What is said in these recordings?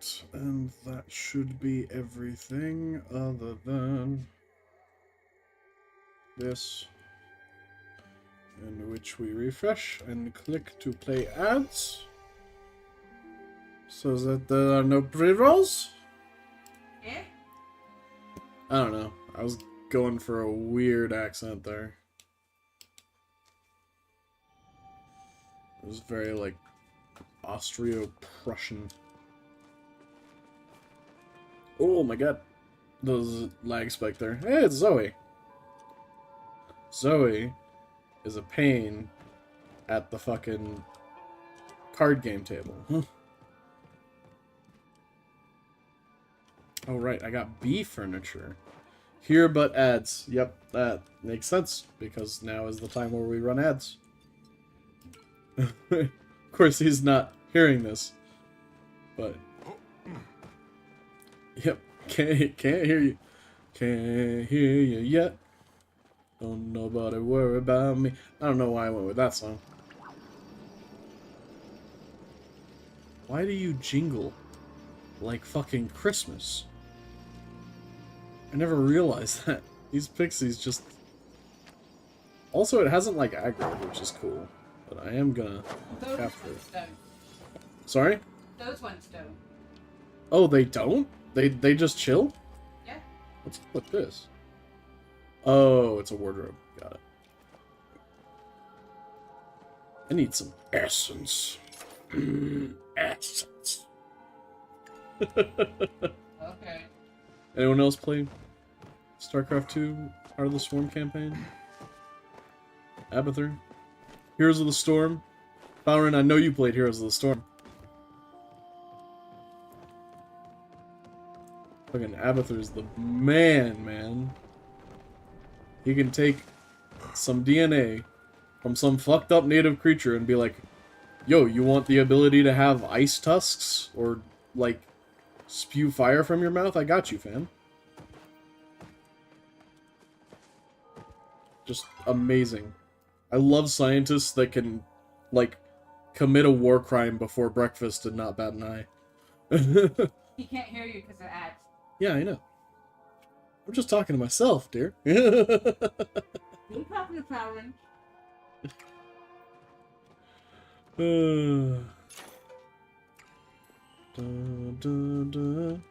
Alright, and that should be everything other than this, in which we refresh and click to play ads, so that there are no pre-rolls. Eh? I don't know. I was going for a weird accent there. It was very, like, Austro-Prussian. Oh my god. Those lag spike there. Hey, it's Zoe. Zoe is a pain at the fucking card game table. Oh, right. I got B furniture. Here but ads. Yep, that makes sense, because now is the time where we run ads. Of course, he's not hearing this, but... Yep, can't hear you. Can't hear you yet. Don't nobody worry about me. I don't know why I went with that song. Why do you jingle like fucking Christmas? I never realized that. These pixies just... Also, it hasn't, like, aggroed, which is cool. But I am gonna capture it. Don't. Sorry? Those ones don't. Oh, they don't? They just chill? Yeah. Let's flip this. Oh, it's a wardrobe. Got it. I need some essence. Essence. Okay. Anyone else play StarCraft 2 Heart of the Swarm campaign? Abathur? Heroes of the Storm? Valorant, I know you played Heroes of the Storm. Fucking Abathur's the man. He can take some DNA from some fucked up native creature and be like, yo, you want the ability to have ice tusks? Or, like, spew fire from your mouth? I got you, fam. Just amazing. I love scientists that can, like, commit a war crime before breakfast and not bat an eye. He can't hear you because of ads. Yeah, I know. I'm just talking to myself, dear. You talking to Fallon? Dun, dun, dun, dun.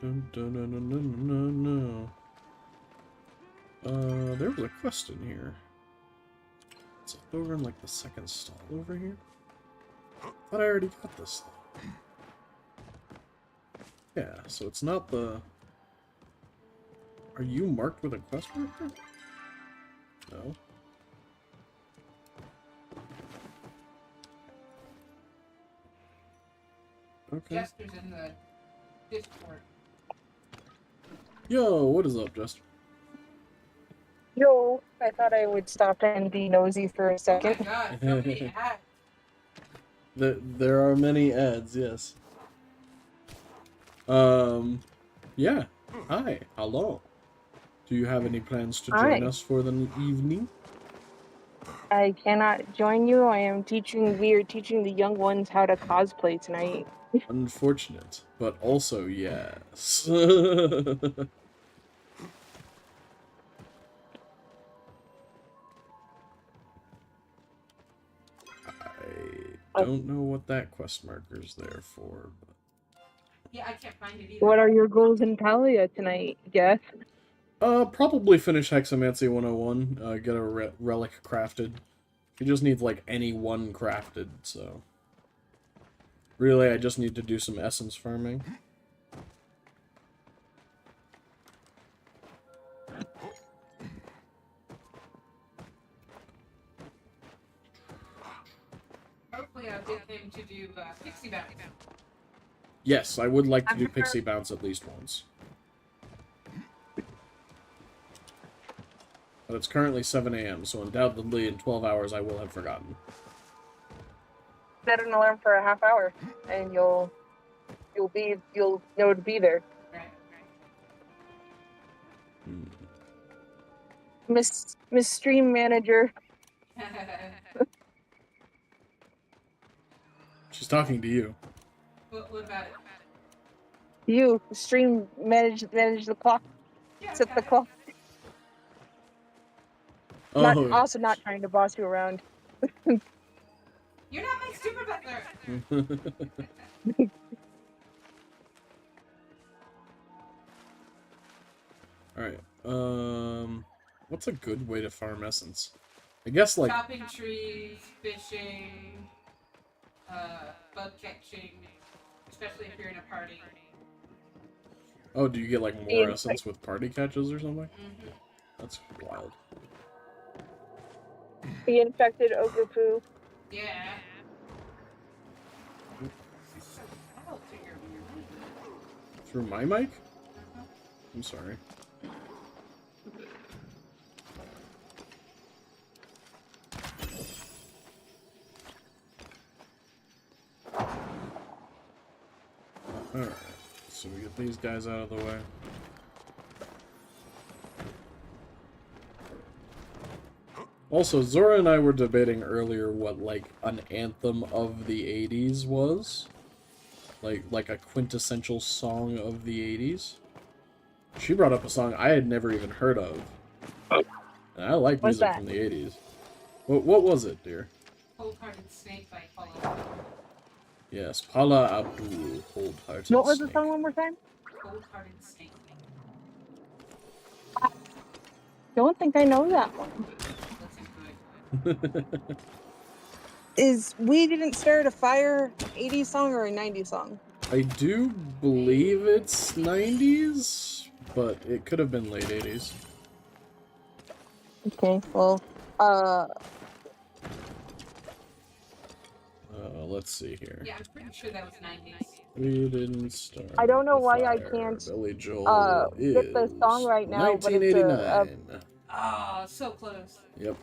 Dun, dun, dun, dun, dun, dun, dun. There was a quest in here. It's over in, like, the second stall over here? I thought I already got this thing. Yeah, so it's not the... Are you marked with a quest marker? No. Okay. Jester's in the Discord. Yo, what is up, Jester? Yo, I thought I would stop and be nosy for a Oh second. my god, so many ads. There are many ads, yes. Yeah. Hi, hello. Do you have any plans to join Hi. us for the evening? I cannot join you. We are teaching the young ones how to cosplay tonight. Unfortunate, but also yes. I don't know what that quest marker's there for, but... Yeah, I can't find it either. What are your goals in Talia tonight, Jeff? Probably finish Hexamancy 101, get a relic crafted. You just need, like, any one crafted, so... Really, I just need to do some essence farming. Hopefully I'll get him to do Pixie Bounce. Yes, I would like to do Pixie Bounce at least once. But it's currently 7 a.m., so undoubtedly in 12 hours I will have forgotten. Set an alarm for a half hour, and you'll know to be there. Right. Miss Stream Manager. She's talking to you. What about it? You stream manage the clock, Yeah, set the got it. clock. Not Oh. also not trying to boss you around. You're not my super butler. Alright, what's a good way to farm essence? I guess, like... Chopping trees, fishing, bug catching, especially if you're in a party. Oh, do you get, like, more essence with party catches or something? Mm-hmm. That's wild. The infected ogre poo. Yeah. So loud to your mic. Through my mic? Uh-huh. I'm sorry. Alright, so we get these guys out of the way. Also, Zora and I were debating earlier what, like, an anthem of the 80s was. Like a quintessential song of the 80s. She brought up a song I had never even heard of. And I like What's music that? from the 80s. What was it, dear? Cold-hearted snake by Paula. Yes, Paula Abdul, Cold-Hearted What was the Snake. song one more time? Cold-hearted snake. Don't think I know that one. Listen good. Is We Didn't Start a Fire 80s song or a 90s song? I do believe it's 90s, but it could have been late 80s. Okay, well, Let's see here. Yeah, I'm pretty sure that was 90s. We didn't start I don't know the why I fire. can't Billy Joel get the song is right now, but it's a 1989. Oh, so close. Yep.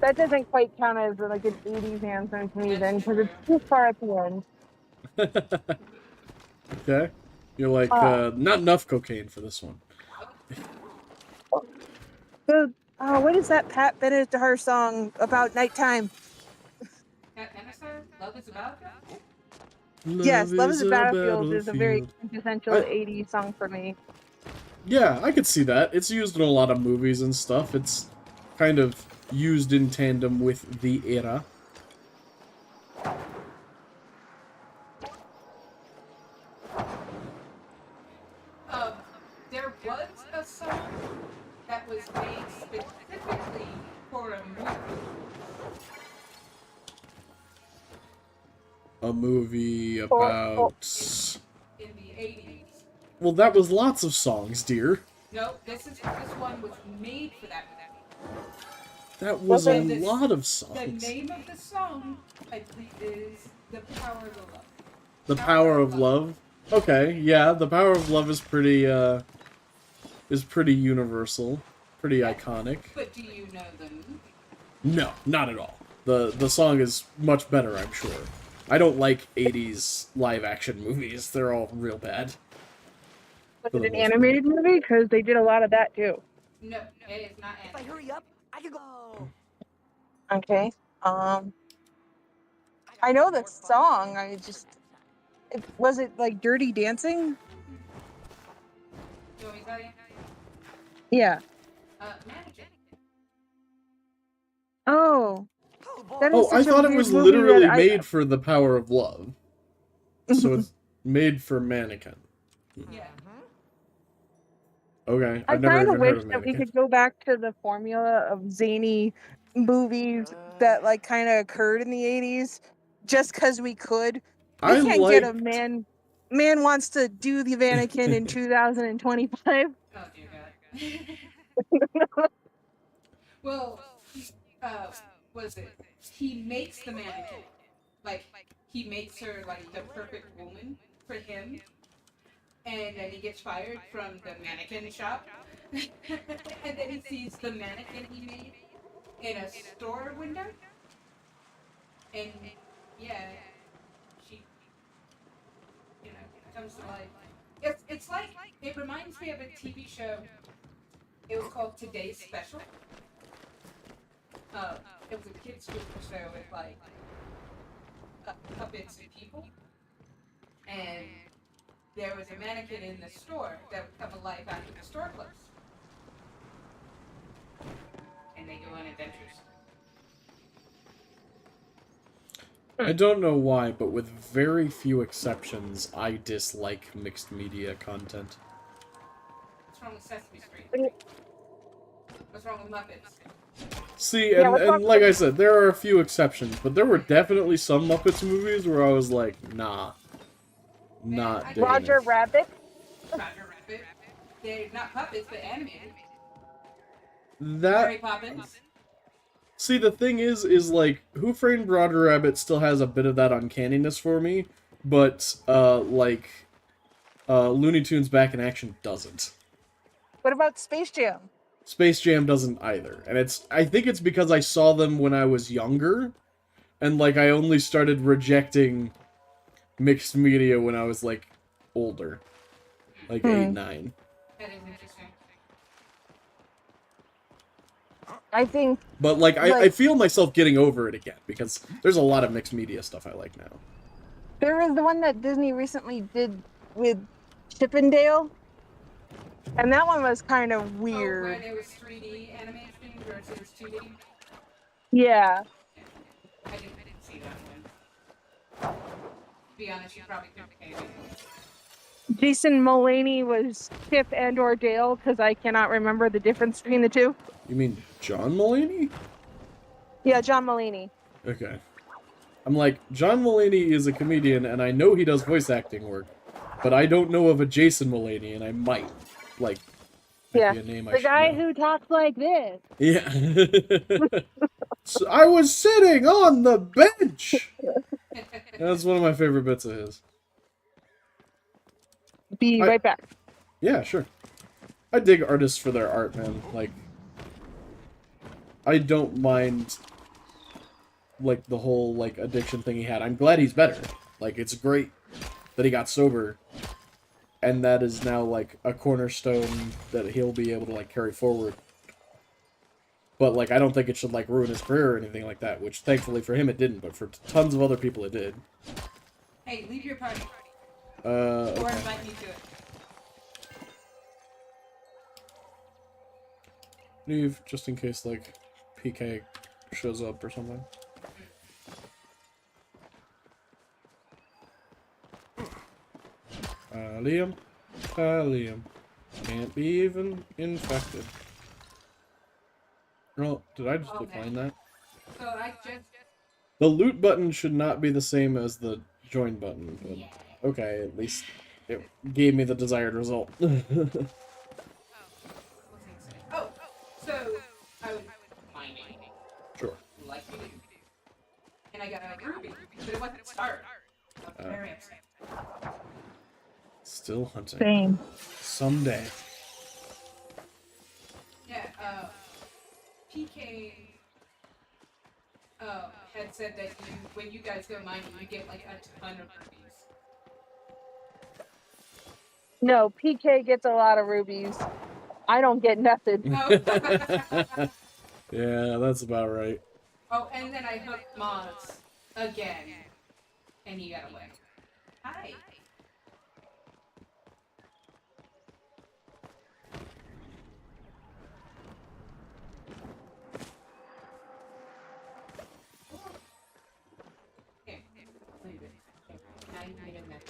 that doesn't quite count as like an 80s anthem to me That's then, because true. it's too far at the end. Okay. You're like, not enough cocaine for this one. What is that Pat Benatar song about nighttime? Cat Dinosaur? Love is a Battlefield? Yes, Love is a Battlefield is a very battlefield. quintessential 80s song for me. Yeah, I could see that. It's used in a lot of movies and stuff. It's kind of used in tandem with the era. There was a song that was made specifically for a movie. A movie about... In the 80s. Well, that was lots of songs, dear. No, this one was made for that movie. That was a The- lot of The songs. name of the song, I believe, is The Power of Love. The Power of Love? Okay, yeah, The Power of Love is pretty universal. Pretty iconic. But do you know the movie? No, not at all. The song is much better, I'm sure. I don't like 80s live-action movies. They're all real bad. Was it an animated movie? Because they did a lot of that too. No, it is not animated. If I hurry up, I could go. Okay. I know the song. Was it like Dirty Dancing? You want me to tell you? Yeah. Mannequin. Oh. That Oh, is I such a thought it weird was movie literally that made for The Power of Love. So it's made for Mannequin. Yeah. Okay, I I've never kind of even heard wish of that we Mannequin. could go back to the formula of zany movies that like kind of occurred in the 80s just because we could. We I can't get a liked... man wants to do the mannequin in 2025. Oh, dear God. Well, was it? He makes the mannequin. Like, he makes her, like, the perfect woman for him. And then he gets fired from the mannequin shop. And then he sees the mannequin he made in a store window. And, yeah, she, comes to life. It's like, it reminds me of a TV show. It was called Today's Special. It was a kids' show with, like, puppets and people. And there was a mannequin in the store that would come alive after the store closed. And they go on adventures. I don't know why, but with very few exceptions, I dislike mixed media content. What's wrong with Sesame Street? What's wrong with Muppets? See, Yeah, and like I said, there are a few exceptions, but there were definitely some Muppets movies where I was like, nah. Not digging Roger it. Rabbit. Roger Rabbit. They're not puppets, but animated. That... Mary Poppins. See, the thing is like, Who Framed Roger Rabbit still has a bit of that uncanniness for me, but, Looney Tunes Back in Action doesn't. What about Space Jam? Space Jam doesn't either, and I think it's because I saw them when I was younger, and, like, I only started rejecting mixed media when I was, like, older. Like, 8, 9. That is interesting. I think... But, like, I feel myself getting over it again, because there's a lot of mixed media stuff I like now. There was the one that Disney recently did with Chip and Dale. And that one was kind of Oh, weird. where there was 3D animation versus 2D? Yeah. I didn't see that one. To be honest, you probably couldn't pay me. Jason Mulaney was Chip and or Dale, because I cannot remember the difference between the two. You mean John Mulaney? Yeah, John Mulaney. Okay. I'm like, John Mulaney is a comedian, and I know he does voice acting work, but I don't know of a Jason Mulaney, and I might. Like, Yeah. be a name I The should guy know. who talks like this. Yeah. So I was sitting on the bench! That's one of my favorite bits of his. Be right back. Yeah, sure. I dig artists for their art, man. Like, I don't mind, like, the whole, like, addiction thing he had. I'm glad he's better. Like, it's great that he got sober, and that is now, like, a cornerstone that he'll be able to, like, carry forward. But, like, I don't think it should, like, ruin his career or anything like that, which, thankfully for him, it didn't, but for tons of other people, it did. Hey, leave your party. Or Okay. invite me to it. Leave, just in case, like, PK shows up or something. Liam? Liam. Can't be even infected. No, did I just decline that? So I just... The loot button should not be the same as the join button, but Yeah. okay, at least it gave me the desired result. Oh, so I was mining, Sure. like you do, and I got a ruby, but it wasn't start. I was very upset. Still hunting. Same. Someday. Yeah, PK had said that when you guys go mining, you get like a ton of rubies. No, PK gets a lot of rubies. I don't get nothing. Oh. Yeah, that's about right. Oh, and then I hooked Moz again, and he got away. Hi. Here, leave it. Now you can get in there.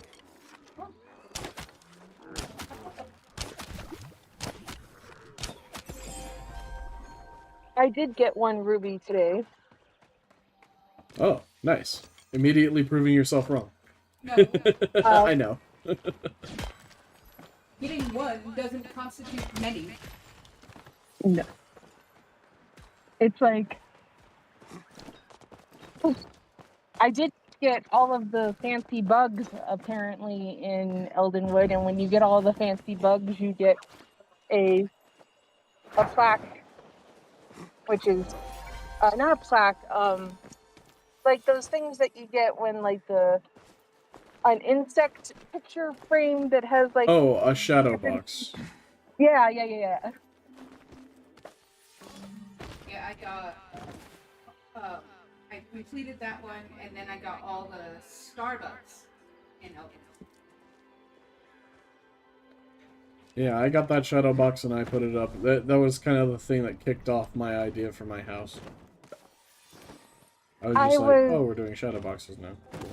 I did get one ruby today. Oh, nice. Immediately proving yourself wrong. No, I know. getting one doesn't constitute many. No. It's like... I did get all of the fancy bugs, apparently, in Eldenwood, and when you get all the fancy bugs, you get a plaque, which is... not a plaque, like those things that you get when, like, an insect picture frame that has, like... Oh, a shadow box. Yeah. Yeah, I got. I completed that one, and then I got all the Starbucks in Elden. Yeah, I got that shadow box and I put it up. That was kind of the thing that kicked off my idea for my house. I was just like, oh, we're doing shadow boxes now. Cool.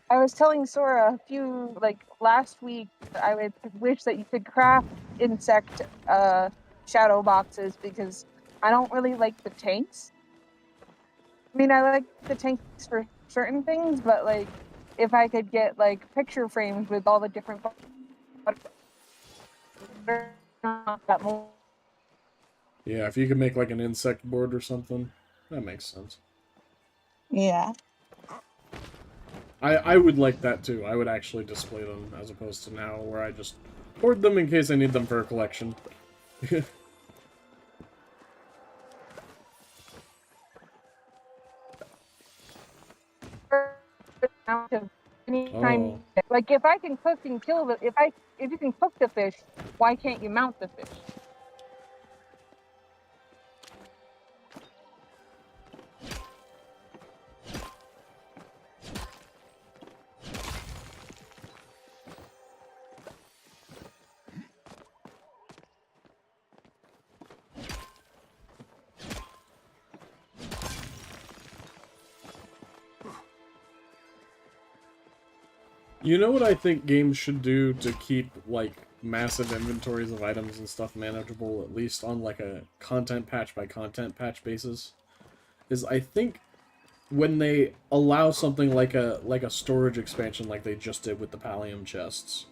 I was telling Sora a few, like, last week, I would wish that you could craft insect shadow boxes because I don't really like the tanks. I mean, I like the tanks for certain things, but, like, if I could get, like, picture frames with all the different... Yeah, if you could make like an insect board or something, that makes sense. Yeah. I would like that too. I would actually display them as opposed to now where I just hoard them in case I need them for a collection. Anytime, Oh. like if I can cook and kill the, if you can cook the fish, why can't you mount the fish? You know what I think games should do to keep, like, massive inventories of items and stuff manageable, at least on, like, a content patch by content patch basis? Is I think when they allow something like a storage expansion like they just did with the Pallium chests,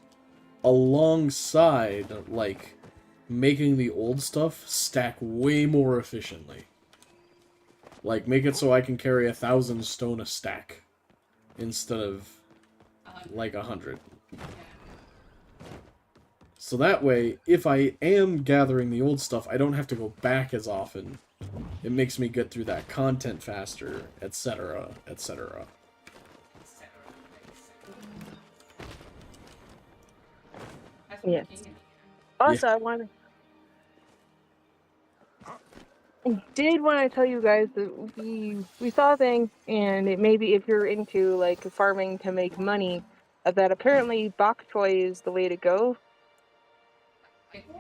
alongside, like, making the old stuff stack way more efficiently. Like, make it so I can carry 1,000 stone a stack instead of like 100. So that way, if I am gathering the old stuff, I don't have to go back as often. It makes me get through that content faster, etc., etc. Yes. Also, Yeah. I did want to tell you guys that we saw a thing, and it maybe if you're into like farming to make money, that apparently bok choy is the way to go.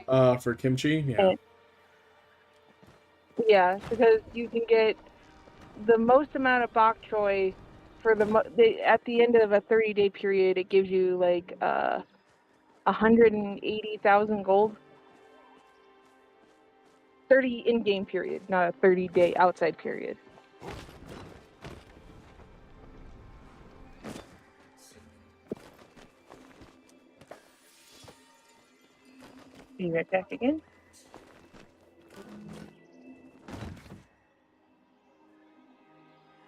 For kimchi, yeah. Yeah, because you can get the most amount of bok choy for at the end of a 30-day period. It gives you like 180,000 gold. 30 in-game period, not a 30-day outside period. Be right back again.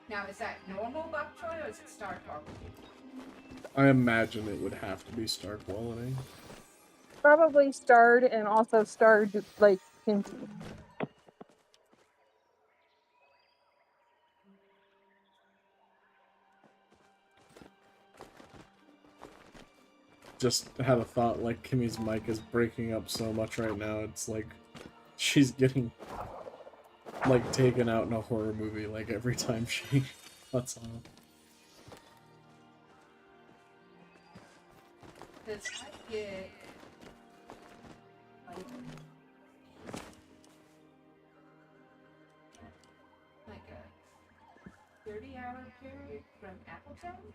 Now, is that normal bok choy or is it star quality? I imagine it would have to be star quality. Probably starred and also starred like kimchi. Just had a thought, like, Kimmy's mic is breaking up so much right now, it's like she's getting, like, taken out in a horror movie, like, every time she cuts off. Because I get like a 30-hour period from Apple Times.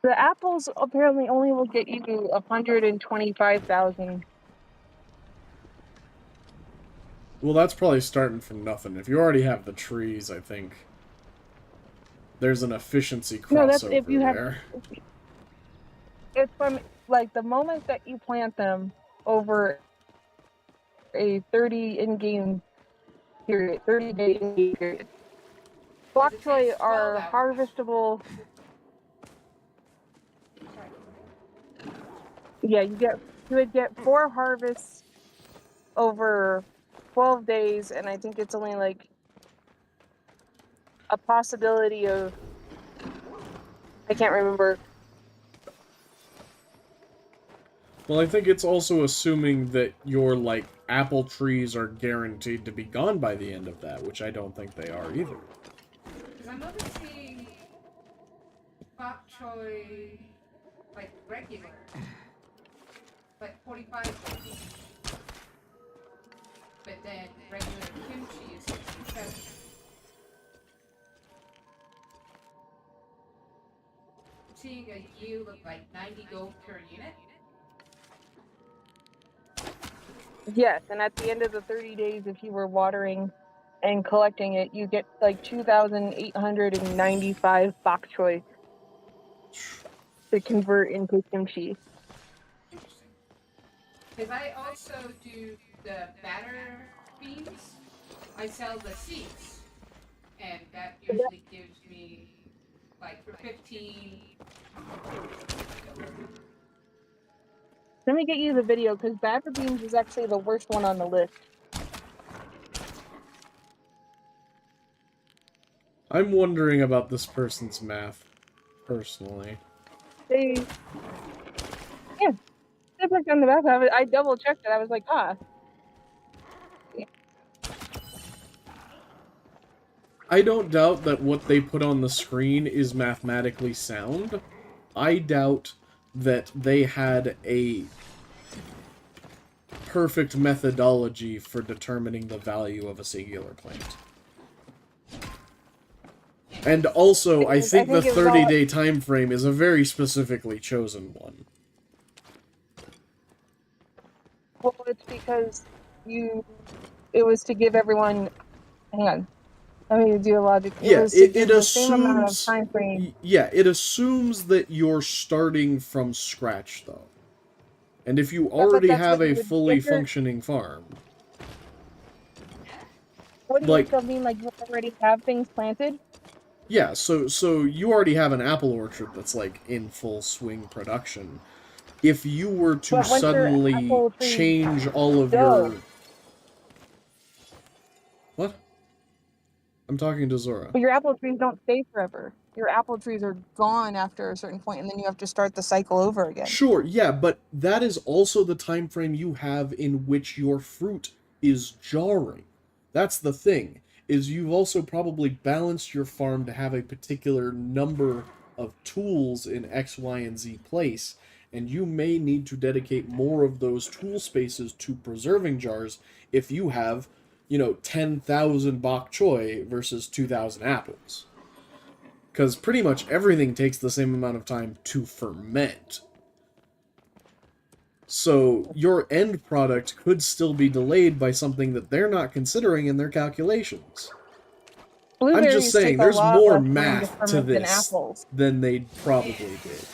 The apples apparently only will get you 125,000. Well, that's probably starting from nothing. If you already have the trees, I think there's an efficiency crossover No, that's if you have. there. It's from like the moment that you plant them over a 30 in-game period, 30-day in-game period. Bok choy are harvestable. Yeah, you would get 4 harvests over 12 days, and I think it's only like a possibility of, I can't remember. Well, I think it's also assuming that your, like, apple trees are guaranteed to be gone by the end of that, which I don't think they are either. Because I'm noticing bok choy like regular, like 45 gold. But then regular kimchi is 67. I'm seeing a yield of like 90 gold per unit. Yes, and at the end of the 30 days, if you were watering and collecting it, you get like 2,895 bok choy to convert into kimchi. Interesting. Because I also do the batter beans. I sell the seeds. And that usually gives me, like, for 15. Let me get you the video because batter beans is actually the worst one on the list. I'm wondering about this person's math, personally. They looked on the back. I double checked it. I was like, I don't doubt that what they put on the screen is mathematically sound. I doubt that they had a perfect methodology for determining the value of a singular plant. And also, I think the 30-day time frame is a very specifically chosen one. well, it's because it was to give everyone. Hang on. Let me do a logic. Yeah, Was to give the same amount of assumes. time frame. Yeah, it assumes that you're starting from scratch, though. And if you already that's have what you a would fully get your- functioning farm, What do you like, still mean? Like you already have things planted? yeah, so you already have an apple orchard that's like in full swing production. If you were to But once your suddenly apple trees change all of go, your... What? I'm talking to Zora. but your apple trees don't stay forever. Your apple trees are gone after a certain point, and then you have to start the cycle over again. Sure, yeah, but that is also the time frame you have in which your fruit is jarring. That's the thing, is you've also probably balanced your farm to have a particular number of tools in X, Y, and Z place, and you may need to dedicate more of those tool spaces to preserving jars if you have, 10,000 bok choy versus 2,000 apples. Because pretty much everything takes the same amount of time to ferment. So your end product could still be delayed by something that they're not considering in their calculations. I'm just saying, there's more math to this than they probably did.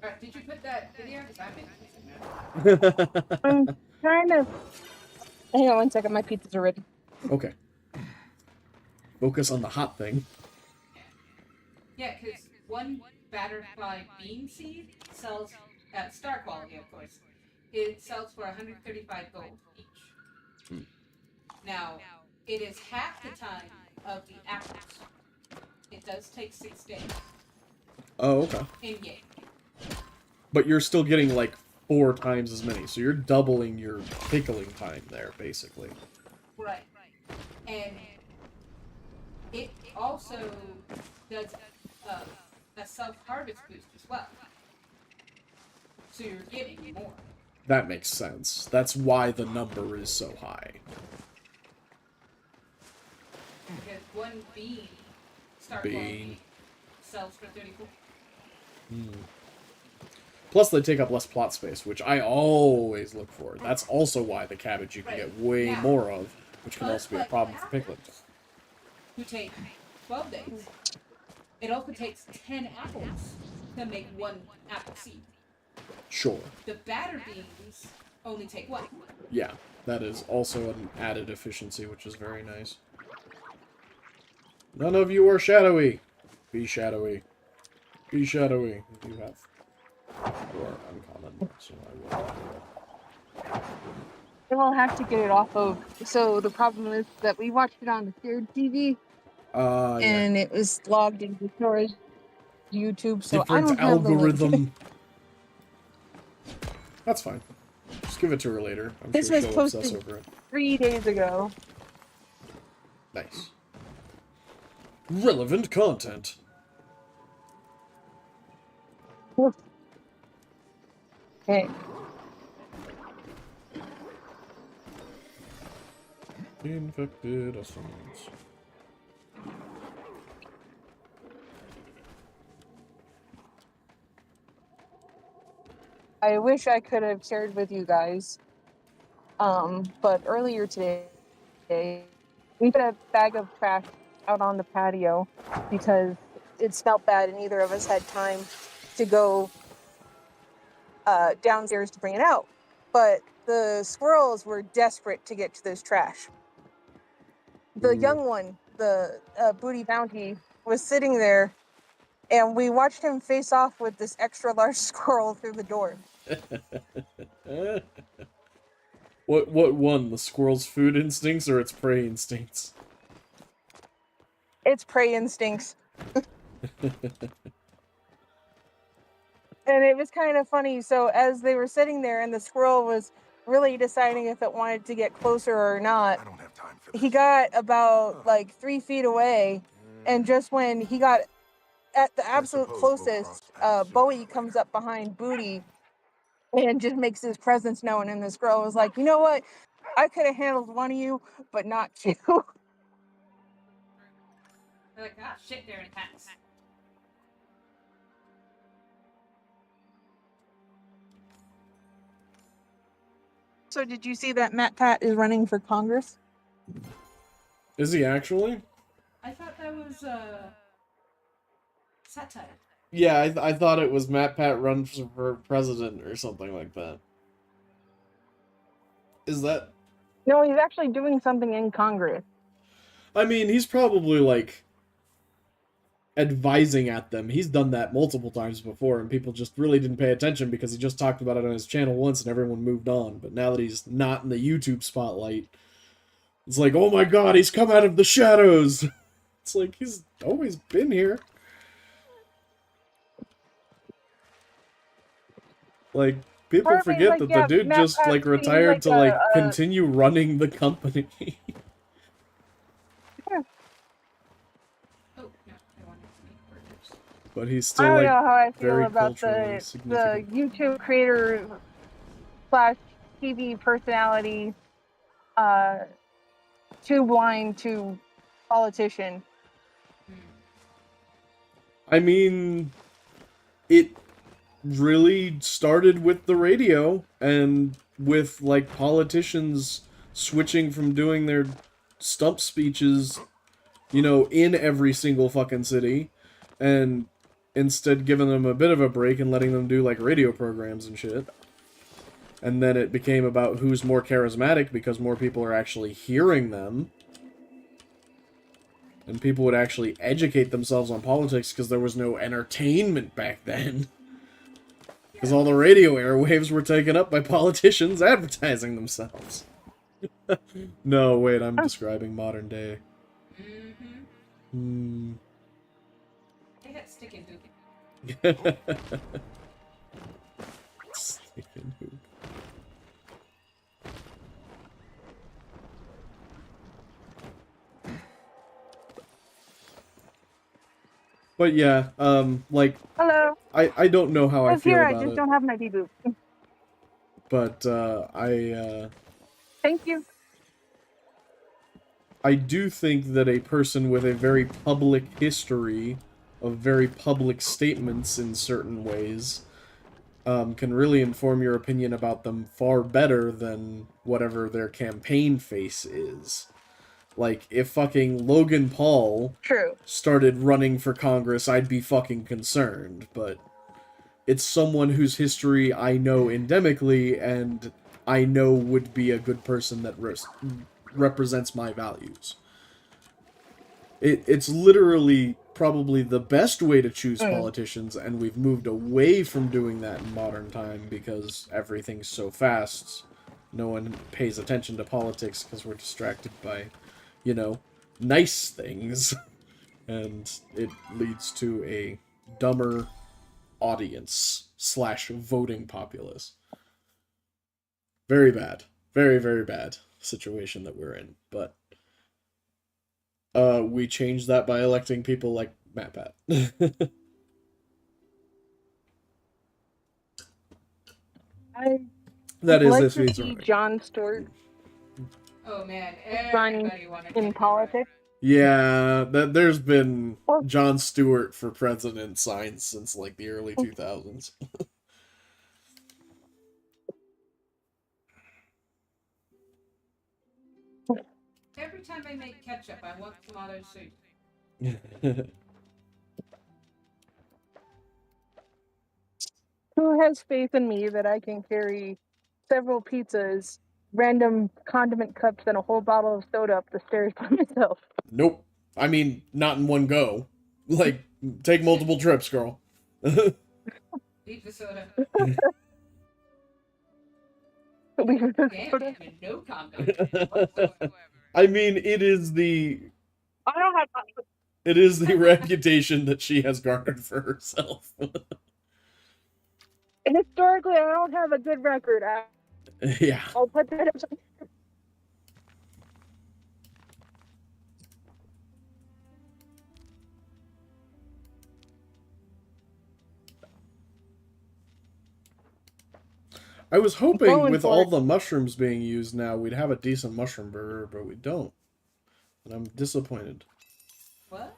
Alright, did you put that video? Because I'm interested. I'm trying to. Hang on one second. My pizzas are ready. Okay. Focus on the hot thing. Yeah, because one butterfly bean seed sells at star quality, of course. It sells for 135 gold each. Now, it is half the time of the apples. It does take 6 days. Oh, okay. In game. But you're still getting like 4 times as many, so you're doubling your pickling time there, basically. Right. And it also does a self-harvest boost as well. So you're getting more. That makes sense. That's why the number is so high. Because one bean, star quality, sells for 34. Plus, they take up less plot space, which I always look for. That's also why the cabbage you can get way more of, which can also be a problem for pickling. Who take 12 days. It also takes 10 apples to make one apple seed. Sure. The batter beans only take 1. Yeah, that is also an added efficiency, which is very nice. None of you are shadowy. Be shadowy. Be shadowy. You have... You are uncommon, so I will. I will have to get it off of. So the problem is that we watched it on the shared TV, and it was logged into storage YouTube. So I don't have the link. That's fine. Just give it to her later. I'm This sure was she'll obsess posted over it. 3 days ago. Nice. Relevant content. Okay. Infected essence. I wish I could have shared with you guys. But earlier today, we put a bag of trash out on the patio because it smelled bad and neither of us had time to go downstairs to bring it out. But the squirrels were desperate to get to this trash. The young one, the Booty Bounty, was sitting there, and we watched him face off with this extra large squirrel through the door. What won? The squirrel's food instincts or its prey instincts? Its prey instincts. And it was kind of funny. So as they were sitting there and the squirrel was really deciding if it wanted to get closer or not, I don't have time for this. he got about like 3 feet away. And just when he got at the absolute suppose we'll closest, cross paths sooner or Bowie comes up behind Booty and just makes his presence known. And the squirrel was like, you know what? I could have handled one of you, but not you. They're like, ah, shit, they're in hats. So did you see that Matt Pat is running for Congress? Is he actually? I thought that was satire. Yeah, I thought it was Matt Pat run for president or something like that. Is that... No, he's actually doing something in Congress. I mean, he's probably, like, advising at them. He's done that multiple times before, and people just really didn't pay attention because he just talked about it on his channel once and everyone moved on. But now that he's not in the YouTube spotlight, it's like, oh my god, he's come out of the shadows! It's like, he's always been here. Like, people forget that the dude just, like, retired to, like, continue running the company. Oh, no, I wanted to make burgers. But he's I still, don't like, know how I feel very about culturally the significant. YouTube creator slash TV personality too blind to politician. I mean, it really started with the radio and with, like, politicians switching from doing their stump speeches, you know, in every single fucking city, and instead giving them a bit of a break and letting them do, like, radio programs and shit. And then it became about who's more charismatic because more people are actually hearing them. And people would actually educate themselves on politics because there was no entertainment back then. Because all the radio airwaves were taken up by politicians advertising themselves. No, wait, I'm describing modern day. Mm-hmm. They got stick and hoop. Stick and hoop. But yeah, like, Hello. I don't know how I feel here, about I just it. don't have my D-boot. But, Thank you. I do think that a person with a very public history of very public statements in certain ways can really inform your opinion about them far better than whatever their campaign face is. Like, if fucking Logan Paul started running for Congress, I'd be fucking concerned, but it's someone whose history I know endemically and I know would be a good person that represents my values. It's literally probably the best way to choose politicians, and we've moved away from doing that in modern time because everything's so fast. No one pays attention to politics because we're distracted by, you know, nice things. And it leads to a dumber audience / voting populace. Very bad. Very, very bad situation that we're in. But we changed that by electing people like Matt Pat. I That would is like if to he's see running. John Stewart Oh man, run everybody wanted in him to politics. Yeah, there's been Or Jon Stewart for president signs since like the early 2000s. run. Every time I make ketchup, I want tomato soup. who has faith in me that I can carry several pizzas, random condiment cups, and a whole bottle of soda up the stairs by myself? Nope. I mean, not in one go. Like, take multiple trips, girl. Leave the soda. Leave the Damn, soda. no comment whatsoever. I mean, I don't have. it is the reputation that she has garnered for herself. Historically, I don't have a good record. Yeah. I'll put that up. I was hoping Going with for all it. the mushrooms being used now, we'd have a decent mushroom burger, but we don't. And I'm disappointed. What?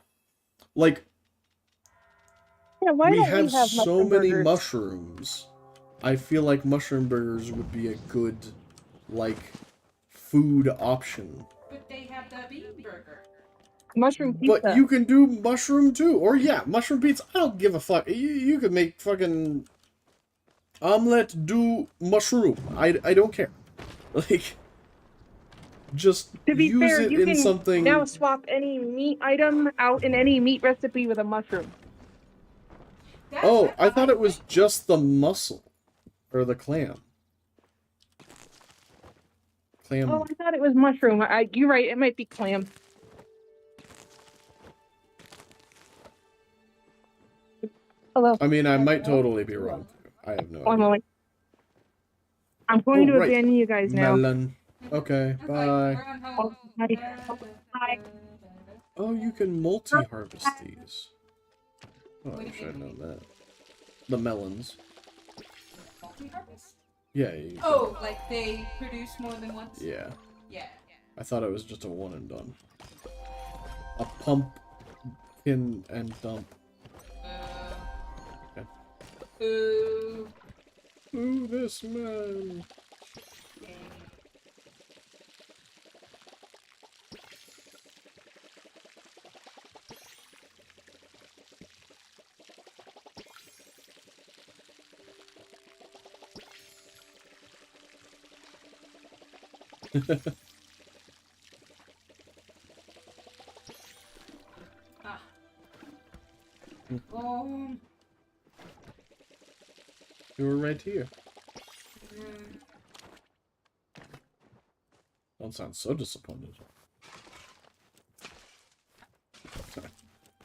Like, Yeah, why we don't have we have so mushroom many burgers? mushrooms. I feel like mushroom burgers would be a good, like, food option. But they have the bean burger. Mushroom pizza. But you can do mushroom too. Or yeah, mushroom pizza. I don't give a fuck. You could make fucking omelet do mushroom. I don't care. Like, just To be use fair, it you in can something. now swap any meat item out in any meat recipe with a mushroom. That's Oh, what I thought it was just the mussel. Or the clam. Clam. Oh, I thought it was mushroom. You're right. It might be clam. Hello. I mean, I might totally be wrong. I have no One idea. moment. I'm going to right. abandon you guys now. Melon. Okay, That's bye. like, we're on Oh, home. buddy. Bye. Oh, you can multi-harvest these. Oh, I What do wish you I'd mean? known that. The melons. Multi-harvest? Yeah. You Oh, like they produce more than once? Yeah. Yeah. I thought it was just a one and done. A pumpkin and dump. Okay. Ooh. Ooh, this man. Ah. Um. You were right here. mm, Don't sound so disappointed.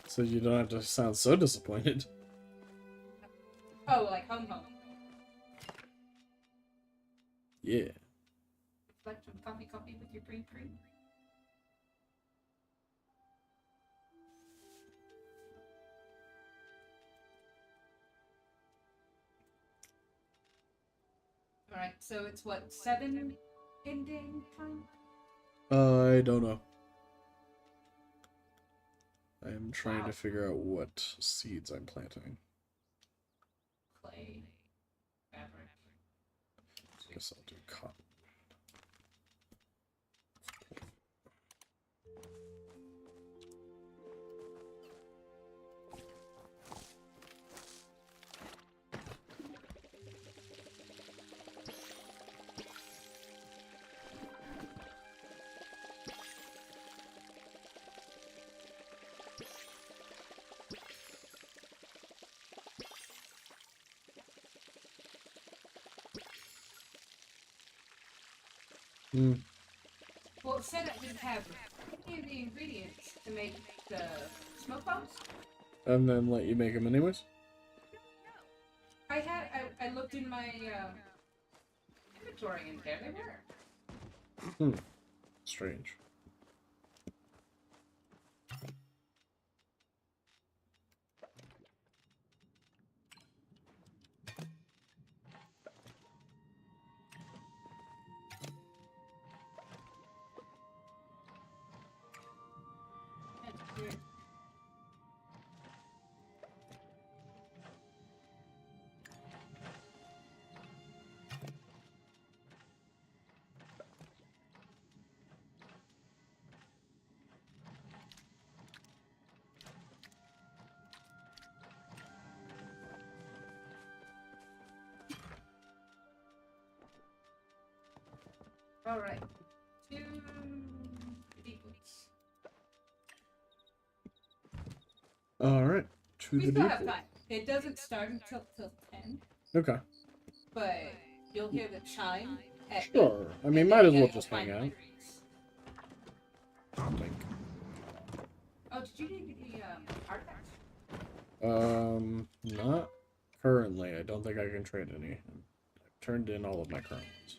So you don't have to sound so disappointed. Oh, like home. Yeah. Like some coffee with your cream. Alright, so it's what, 7 ending time? I don't know. I am trying Wow. to figure out what seeds I'm planting. Clay. Fabric. Guess I'll do cotton. Hmm. Well, it said it didn't have any of the ingredients to make the smoke bombs. And then let you make them anyways? I looked in my inventory and there they were. Strange. Alright. 2 deepwood. Alright. To We the still deep have wood. time. It doesn't start until 10, Okay. but you'll hear the chime at 8. Sure. I mean, And might then as well you'll just find hang the out. trees. Like, Oh, did you need the artifacts? not currently. I don't think I can trade any. I've turned in all of my current ones.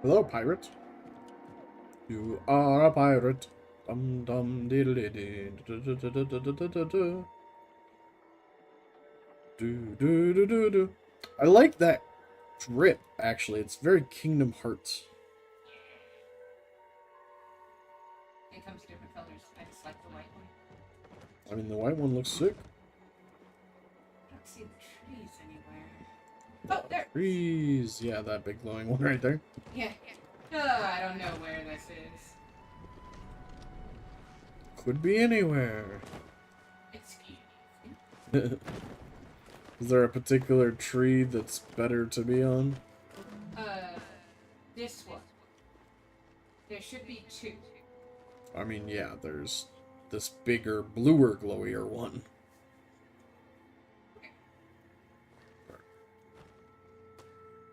Hello, pirate. You are a pirate. Dum dum diddly dee. Do do do do do. I like that drip. Actually, it's very Kingdom Hearts. It comes in different colors. I just like the white one. I mean, the white one looks sick. I don't see the trees anywhere. Oh, there! Trees. Yeah, that big glowing one right there. Yeah. Oh, I don't know where this is. Could be anywhere. Excuse me. Is there a particular tree that's better to be on? This one. There should be 2. I mean, yeah, there's this bigger, bluer, glowier one.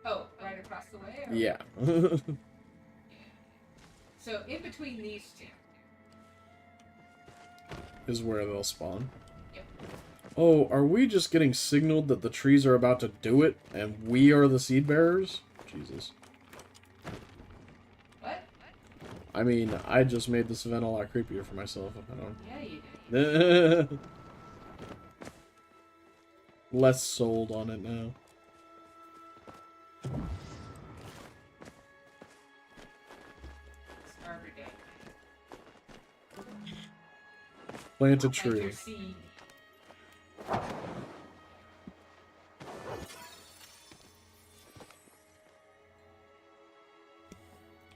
Oh, right across the way? Or? Yeah. So, in between these 2. Is where they'll spawn. Yep. Oh, are we just getting signaled that the trees are about to do it, and we are the seed bearers? Jesus. What? I mean, I just made this event a lot creepier for myself. If I don't. Yeah, you did. Less sold on it now. It's Arbor Day. Plant a Plant tree. your seed.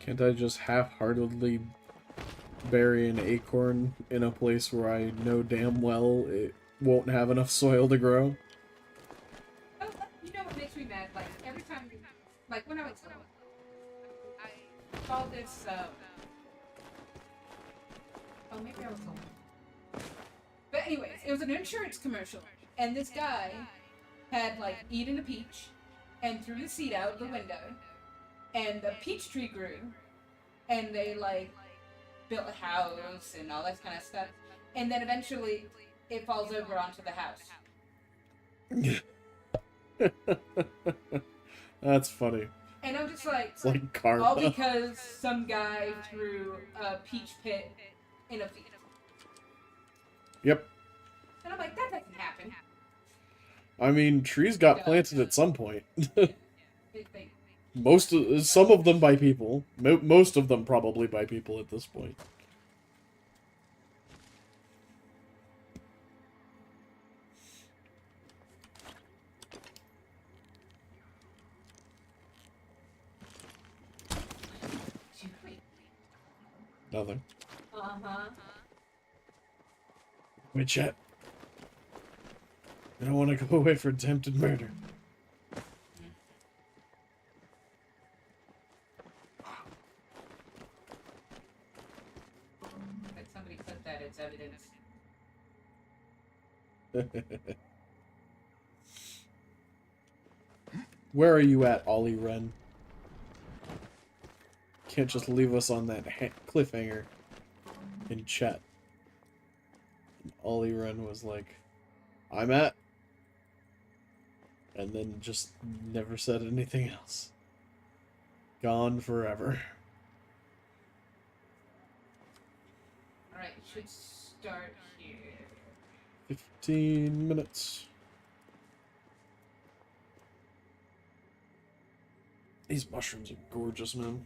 Can't I just half-heartedly bury an acorn in a place where I know damn well it won't have enough soil to grow? Oh, you know what makes me mad? Like, every time, like, when I was little, I saw this, oh, maybe I was old. But anyways, it was an insurance commercial, and this guy had, like, eaten a peach, and threw the seed out the window, and the peach tree grew, and they, like, built a house and all that kind of stuff, and then eventually it falls over onto the house. That's funny. And I'm just like, It's like karma. all because some guy threw a peach pit in a field. Yep. And I'm like, that doesn't happen. I mean, trees got planted at some point. They- Some of them by people. Most of them probably by people at this point. Nothing. Uh-huh. Wait, chat. I don't want to go away for attempted murder. But somebody put that as evidence. Where are you at, Ollie Wren? Can't just leave us on that cliffhanger in chat. And Ollie Wren was like, I'm at... And then just never said anything else. Gone forever. Alright, it should start here. 15 minutes. These mushrooms are gorgeous, man.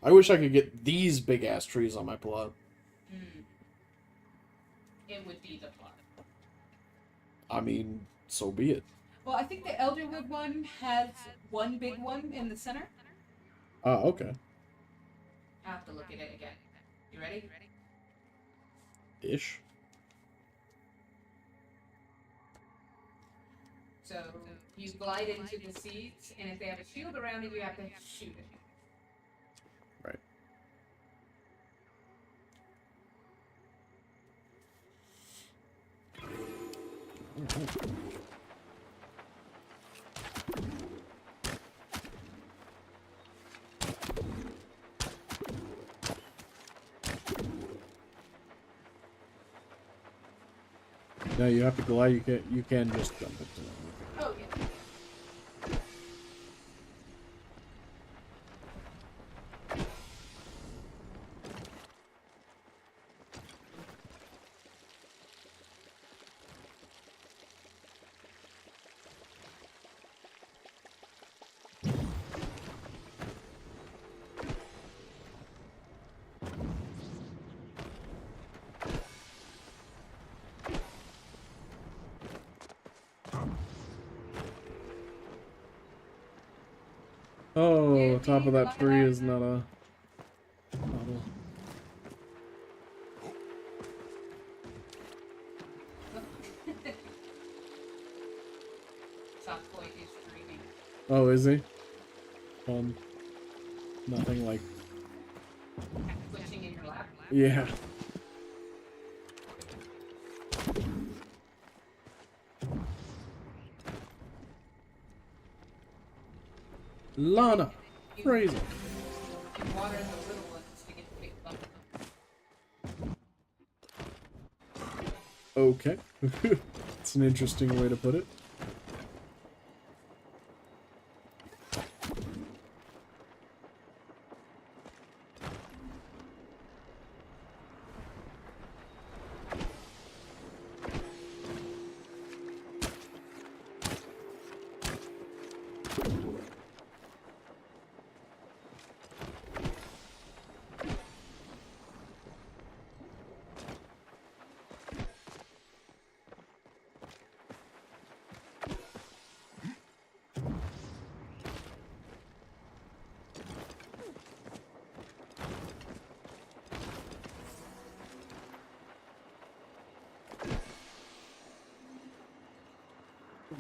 I wish I could get these big-ass trees on my plot. It would be the plot. I mean, so be it. Well, I think the Elderwood one has one big one in the center. Ah, okay. I have to look at it again. You ready? Ish. So you glide into the seeds, and if they have a shield around it, you have to shoot it. Right. No, you have to glide. You can just jump into them. Oh, yeah. Oh, top of that tree is not a... Soft boy is dreaming. Oh, is he? Nothing like... Twitching in your lap. Yeah. Lana! Crazy. You water the little ones to get the big bump. Okay. It's an interesting way to put it.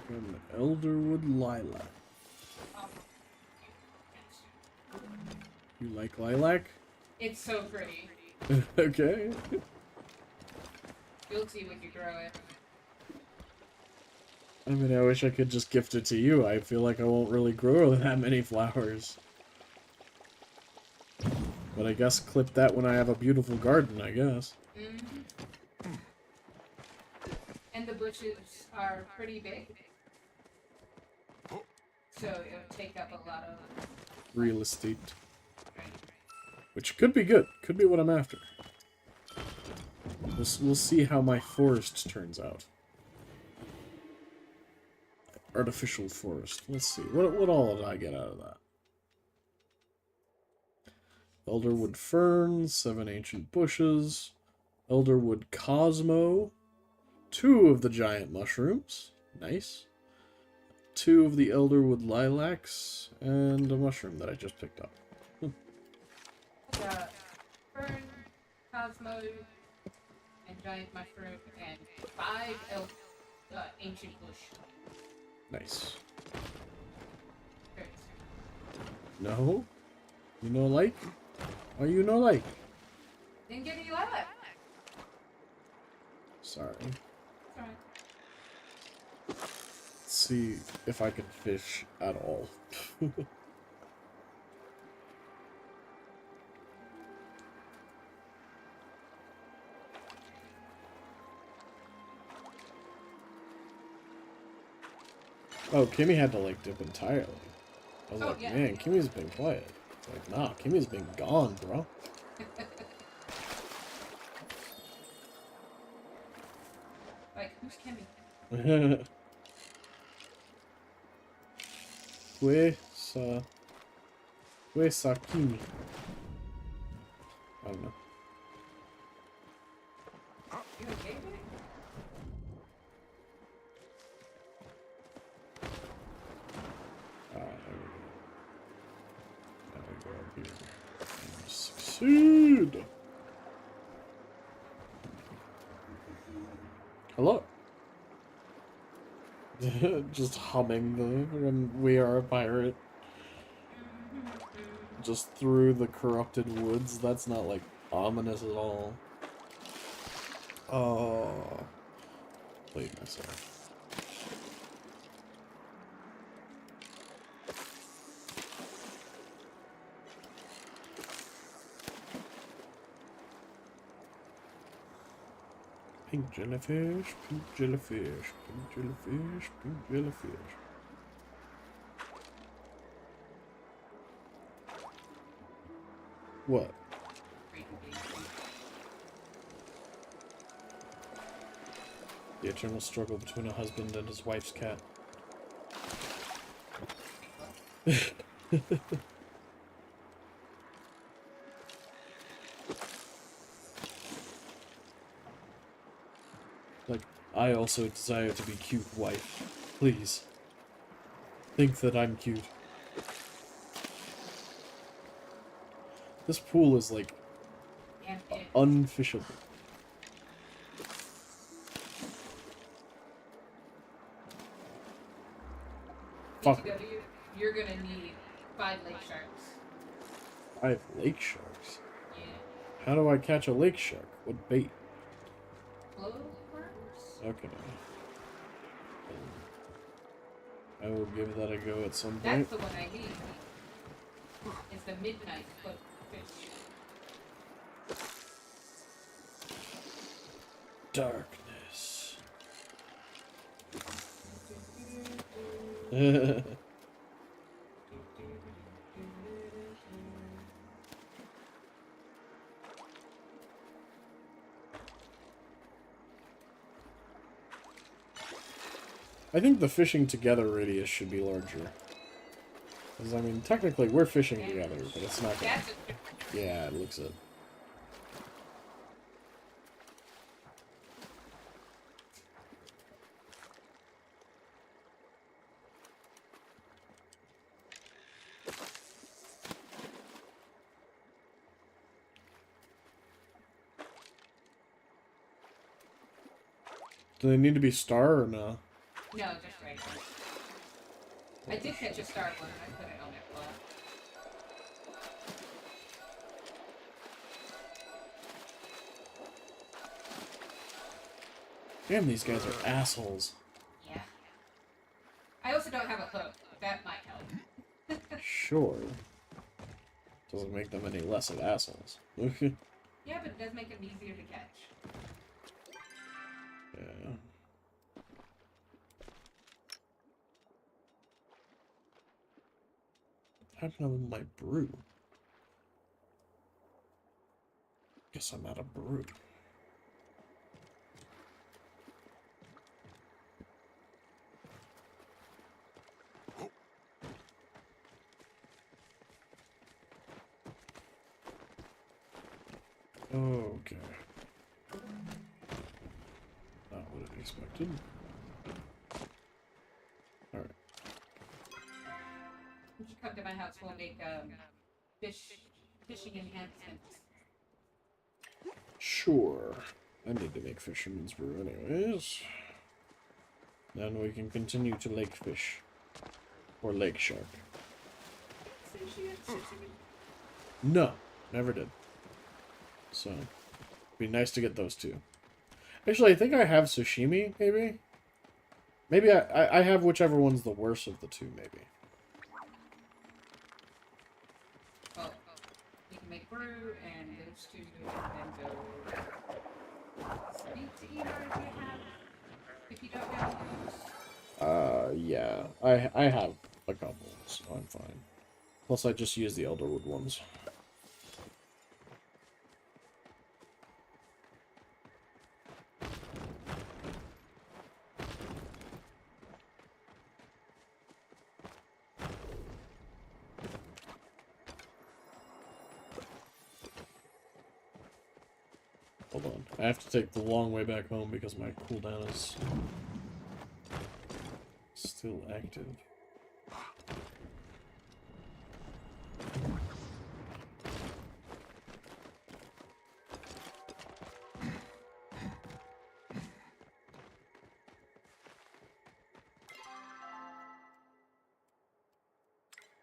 An Elderwood lilac. You like lilac? It's so pretty. Okay. You'll see when you grow it. I mean, I wish I could just gift it to you. I feel like I won't really grow that many flowers. But I guess clip that when I have a beautiful garden, I guess. Mm-hmm. And the bushes are pretty big. So it'll take up a lot of... Real estate. Which could be good. Could be what I'm after. We'll see how my forest turns out. Artificial forest. Let's see. What all did I get out of that? Elderwood ferns, 7 ancient bushes, Elderwood Cosmo, 2 of the giant mushrooms, nice, 2 of the Elderwood lilacs, and a mushroom that I just picked up. Fern, Cosmo, and giant mushroom, and 5 ancient bush. Nice. Good. No? You know like? Why you know like? Didn't get any lilac. Sorry. Sorry. Let's see if I can fish at all. Oh, Kimmy had to like dip entirely. I was like, yeah. man, Kimmy's been quiet. Like, nah, Kimmy's been gone, bro. Who's Kimmy? Sakimi. I don't know. You okay with it? There we go up here. Succeed! Hello. Just humming the "We Are a Pirate" just through the corrupted woods. That's not like ominous at all. Oh, played myself. Pink jellyfish, pink jellyfish, pink jellyfish, pink jellyfish. What? The eternal struggle between a husband and his wife's cat. Like, I also desire to be cute, wife. Please. Think that I'm cute. This pool is, like, unfishable. Fuck. You're gonna need 5 lake sharks. 5 lake sharks? Yeah. How do I catch a lake shark? What bait? Glowworms? Okay. I will give that a go at some point. That's the one I need. It's the midnight foot fish. Darkness. I think the fishing together radius should be larger. Because, I mean, technically we're fishing together, but it's not gonna... Yeah, it looks it. Do they need to be star or no? No, just regular. I did catch a star one and I put it on that block. Damn, these guys are assholes. Yeah. I also don't have a hook. That might help. Sure. Doesn't make them any less of assholes. Yeah, but it does make them easier to catch. Yeah. What happened with my brew? Guess I'm out of brew. Okay. Not what I expected. Alright. You should come to my house. We'll make fishing enhancements. Sure. I need to make fisherman's brew anyways. Then we can continue to lake fish. Or lake shark. No, never did. So, be nice to get those two. Actually, I think I have sashimi, maybe? Maybe I have whichever one's the worst of the two, maybe. Oh, you can make brew and those two, and then go sweet to eat if you have. If you don't have those. Yeah. I have a couple, so I'm fine. Plus, I just use the Elderwood ones. Hold on. I have to take the long way back home because my cooldown is still active.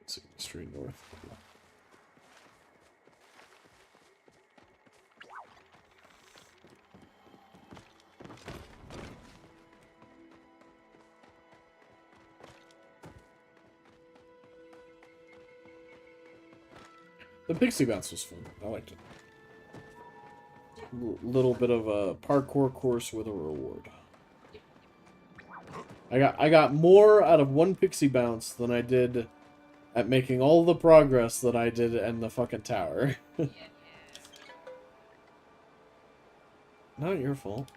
Let's see, straight north. The pixie bounce was fun. I liked it. Little bit of a parkour course with a reward. I got more out of one pixie bounce than I did at making all the progress that I did in the fucking tower. Not your fault.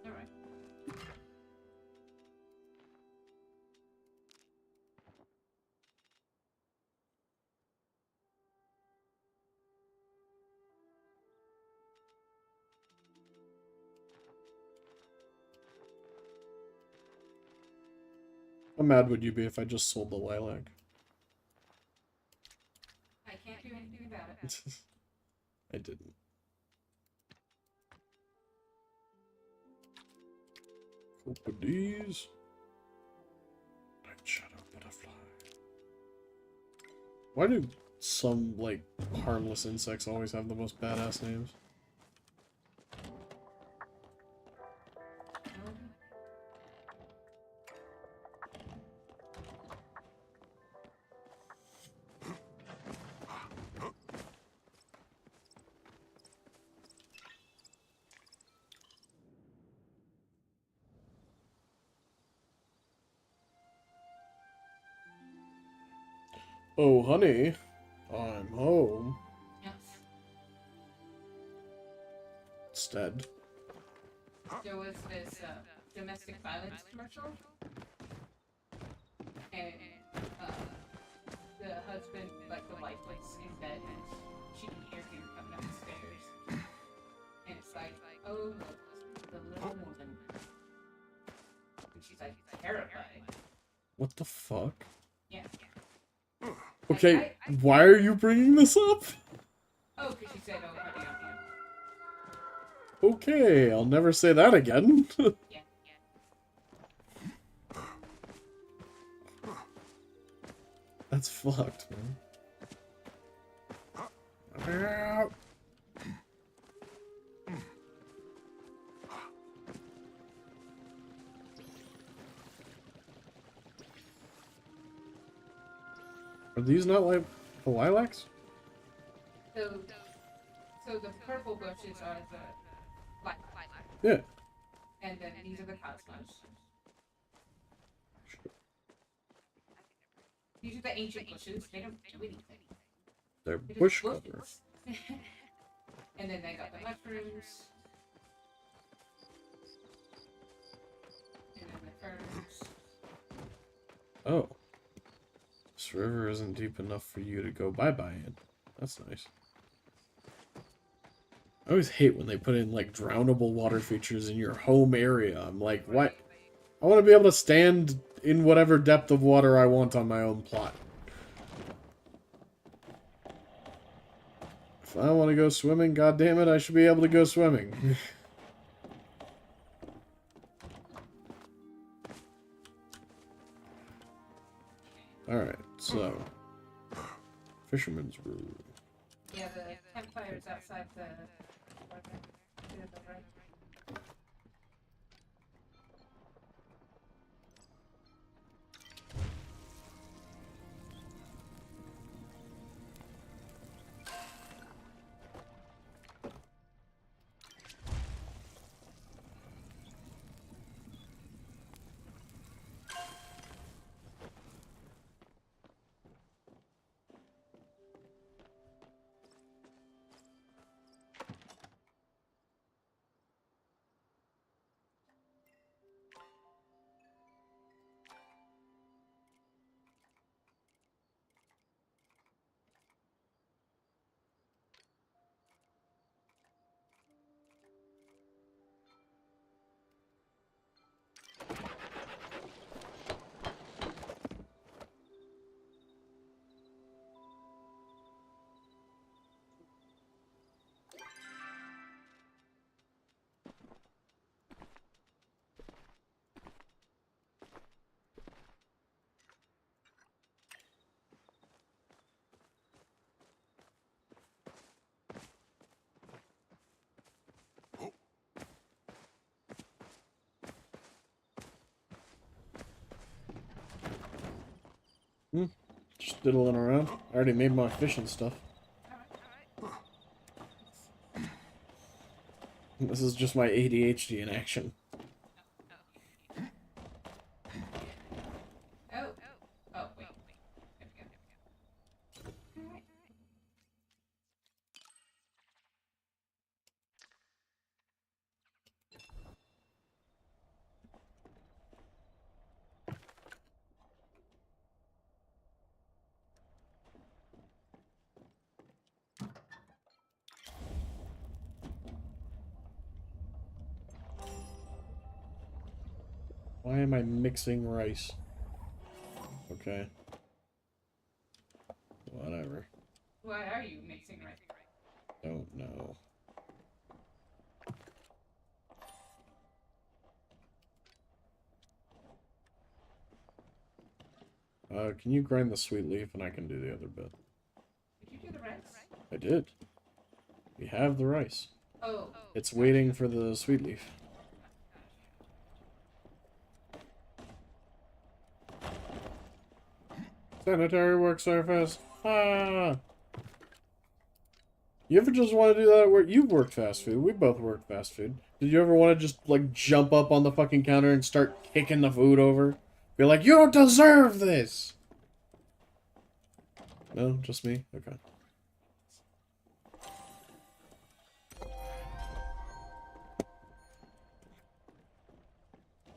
All right. How mad would you be if I just sold the lilac? I can't do anything about it. I didn't. These. Night shadow butterfly. Why do some, like, harmless insects always have the most badass names? Oh, honey, I'm home. Yes. Instead. There was this domestic violence commercial, and the husband, like the wife, was in bed, and she can hear him coming up the stairs, and it's like, oh, the little woman, and she's like terrified. What the fuck? Yeah. Okay, why are you bringing this up? Oh, because she said, oh, honey, I'm here. Okay, I'll never say that again. Yeah. That's fucked, man. Ow. Are these not like the lilacs? So the purple bushes are the lilac. Yeah. And then these are the cosmos. These are the ancient bushes. They don't do anything. They're They're bush just cover. bushes. And then they got the mushrooms. And then the ferns. Oh. This river isn't deep enough for you to go bye-bye in. That's nice. I always hate when they put in, like, drownable water features in your home area. I'm like, what? I want to be able to stand in whatever depth of water I want on my own plot. If I want to go swimming, goddammit, I should be able to go swimming. Alright, so... Fisherman's Brew. Yeah, the campfire's outside the... to the right. Just diddling around. I already made my fishing stuff. This is just my ADHD in action. Oh. Oh, wait. There we go. Alright. Why am I mixing rice? Okay. Whatever. Why are you mixing right? Don't know. Can you grind the sweet leaf and I can do the other bit? Did you do the rice? I did. We have the rice. Oh. It's waiting for the sweet leaf. Sanitary work surface. Ah! You ever just want to do that at work? You've worked fast food. We both work fast food. Did you ever want to just, like, jump up on the fucking counter and start kicking the food over? Be like, you don't deserve this! No? Just me? Okay.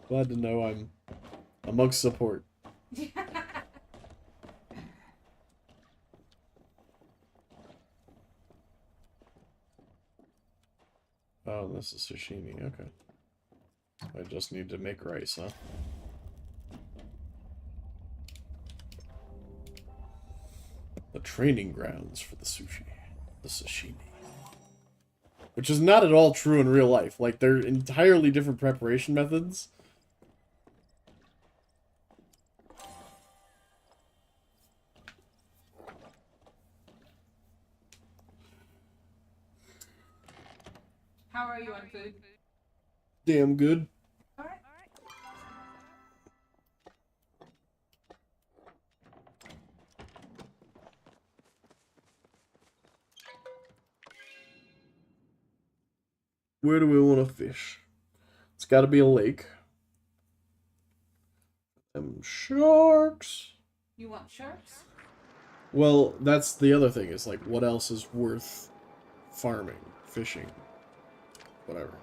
Glad to know I'm amongst support. Oh, this is sashimi. Okay. I just need to make rice, huh? The training grounds for the sushi. The sashimi. Which is not at all true in real life. Like, they're entirely different preparation methods. How are you on food? Damn good. Alright. Where do we want to fish? It's got to be a lake. Sharks. You want sharks? Well, that's the other thing. Is like, what else is worth farming, fishing, whatever.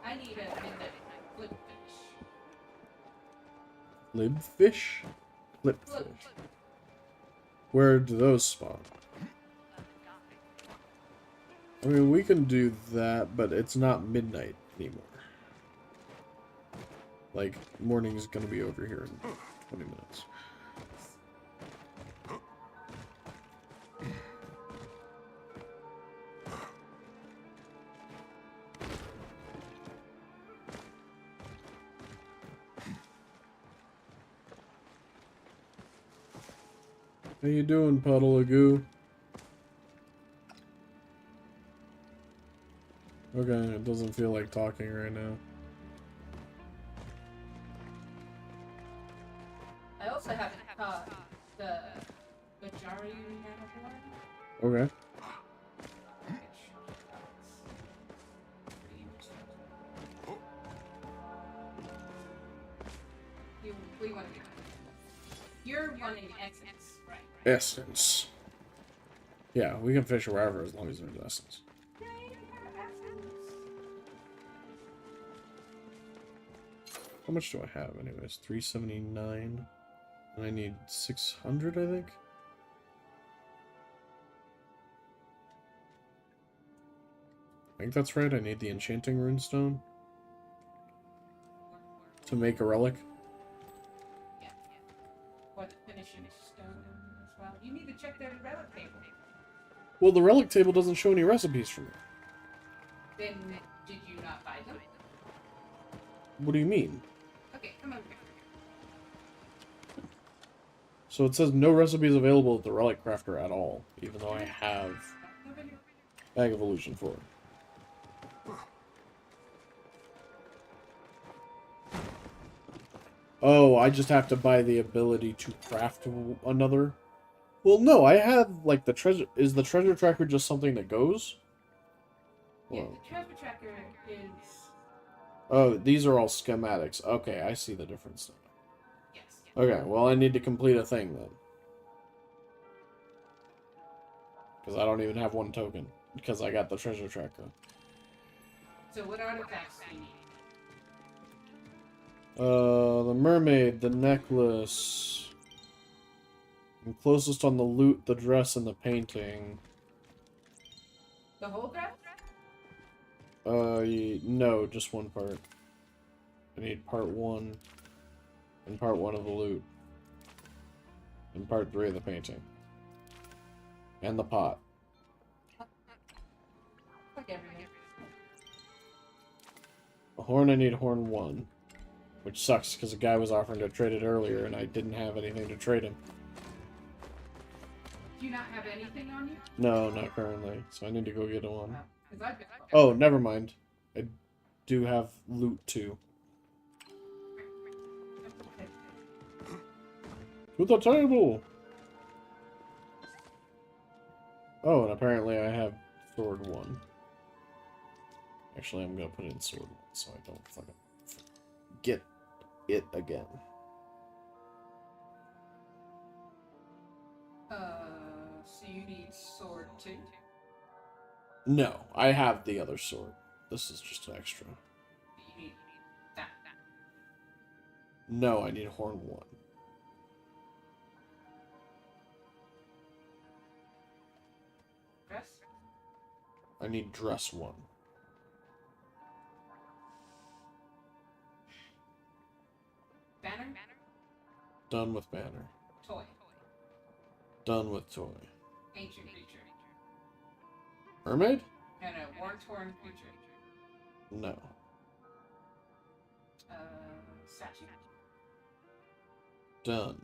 I need a midnight flip fish. Lib fish? Flip fish. Where do those spawn? I mean, we can do that, but it's not midnight anymore. Like, morning is gonna be over here in 20 minutes. How you doing, puddle of goo? Okay, it doesn't feel like talking right now. I also haven't caught the majority manifold. Okay. We want to be. You're wanting essence, right? Essence. Yeah, we can fish wherever as long as there's essence. How much do I have anyways? 379. And I need 600, I think? I think that's right. I need the enchanting runestone to make a relic. Yeah. Or the finishing stone as well. You need to check their relic table. Well, the relic table doesn't show any recipes for me. Then did you not buy them? What do you mean? Okay, come over here. So it says no recipes available at the relic crafter at all, even though I have Bag of Illusion 4. Oh, I just have to buy the ability to craft another? Well, no, I have, like, the treasure... Is the treasure tracker just something that goes? Yeah, Whoa. the treasure tracker is... Oh, these are all schematics. Okay, I see the difference now. Yes. Okay, well, I need to complete a thing, then. Because I don't even have one token. Because I got the treasure tracker. So what artifacts do you need? The mermaid, the necklace. I'm closest on the loot, the dress, and the painting. The whole graph? No, just one part. I need part 1 and part 1 of the loot. And part 3 of the painting. And the pot. Like everything. The horn, I need horn 1. Which sucks, because a guy was offering to trade it earlier, and I didn't have anything to trade him. Do you not have anything on you? No, not currently. So I need to go get one. Oh, Oh, never mind. I do have loot, too. To the table! Oh, and apparently I have sword 1. Actually, I'm gonna put it in sword 1, so I don't fucking get it again. So you need sword 2? No, I have the other sword. This is just an extra. You need that. No, I need horn 1. Dress? I need dress 1. Banner? Done with banner. Toy. Done with toy. Ancient creature. Mermaid? No, war-torn creature. No. Statue. Done.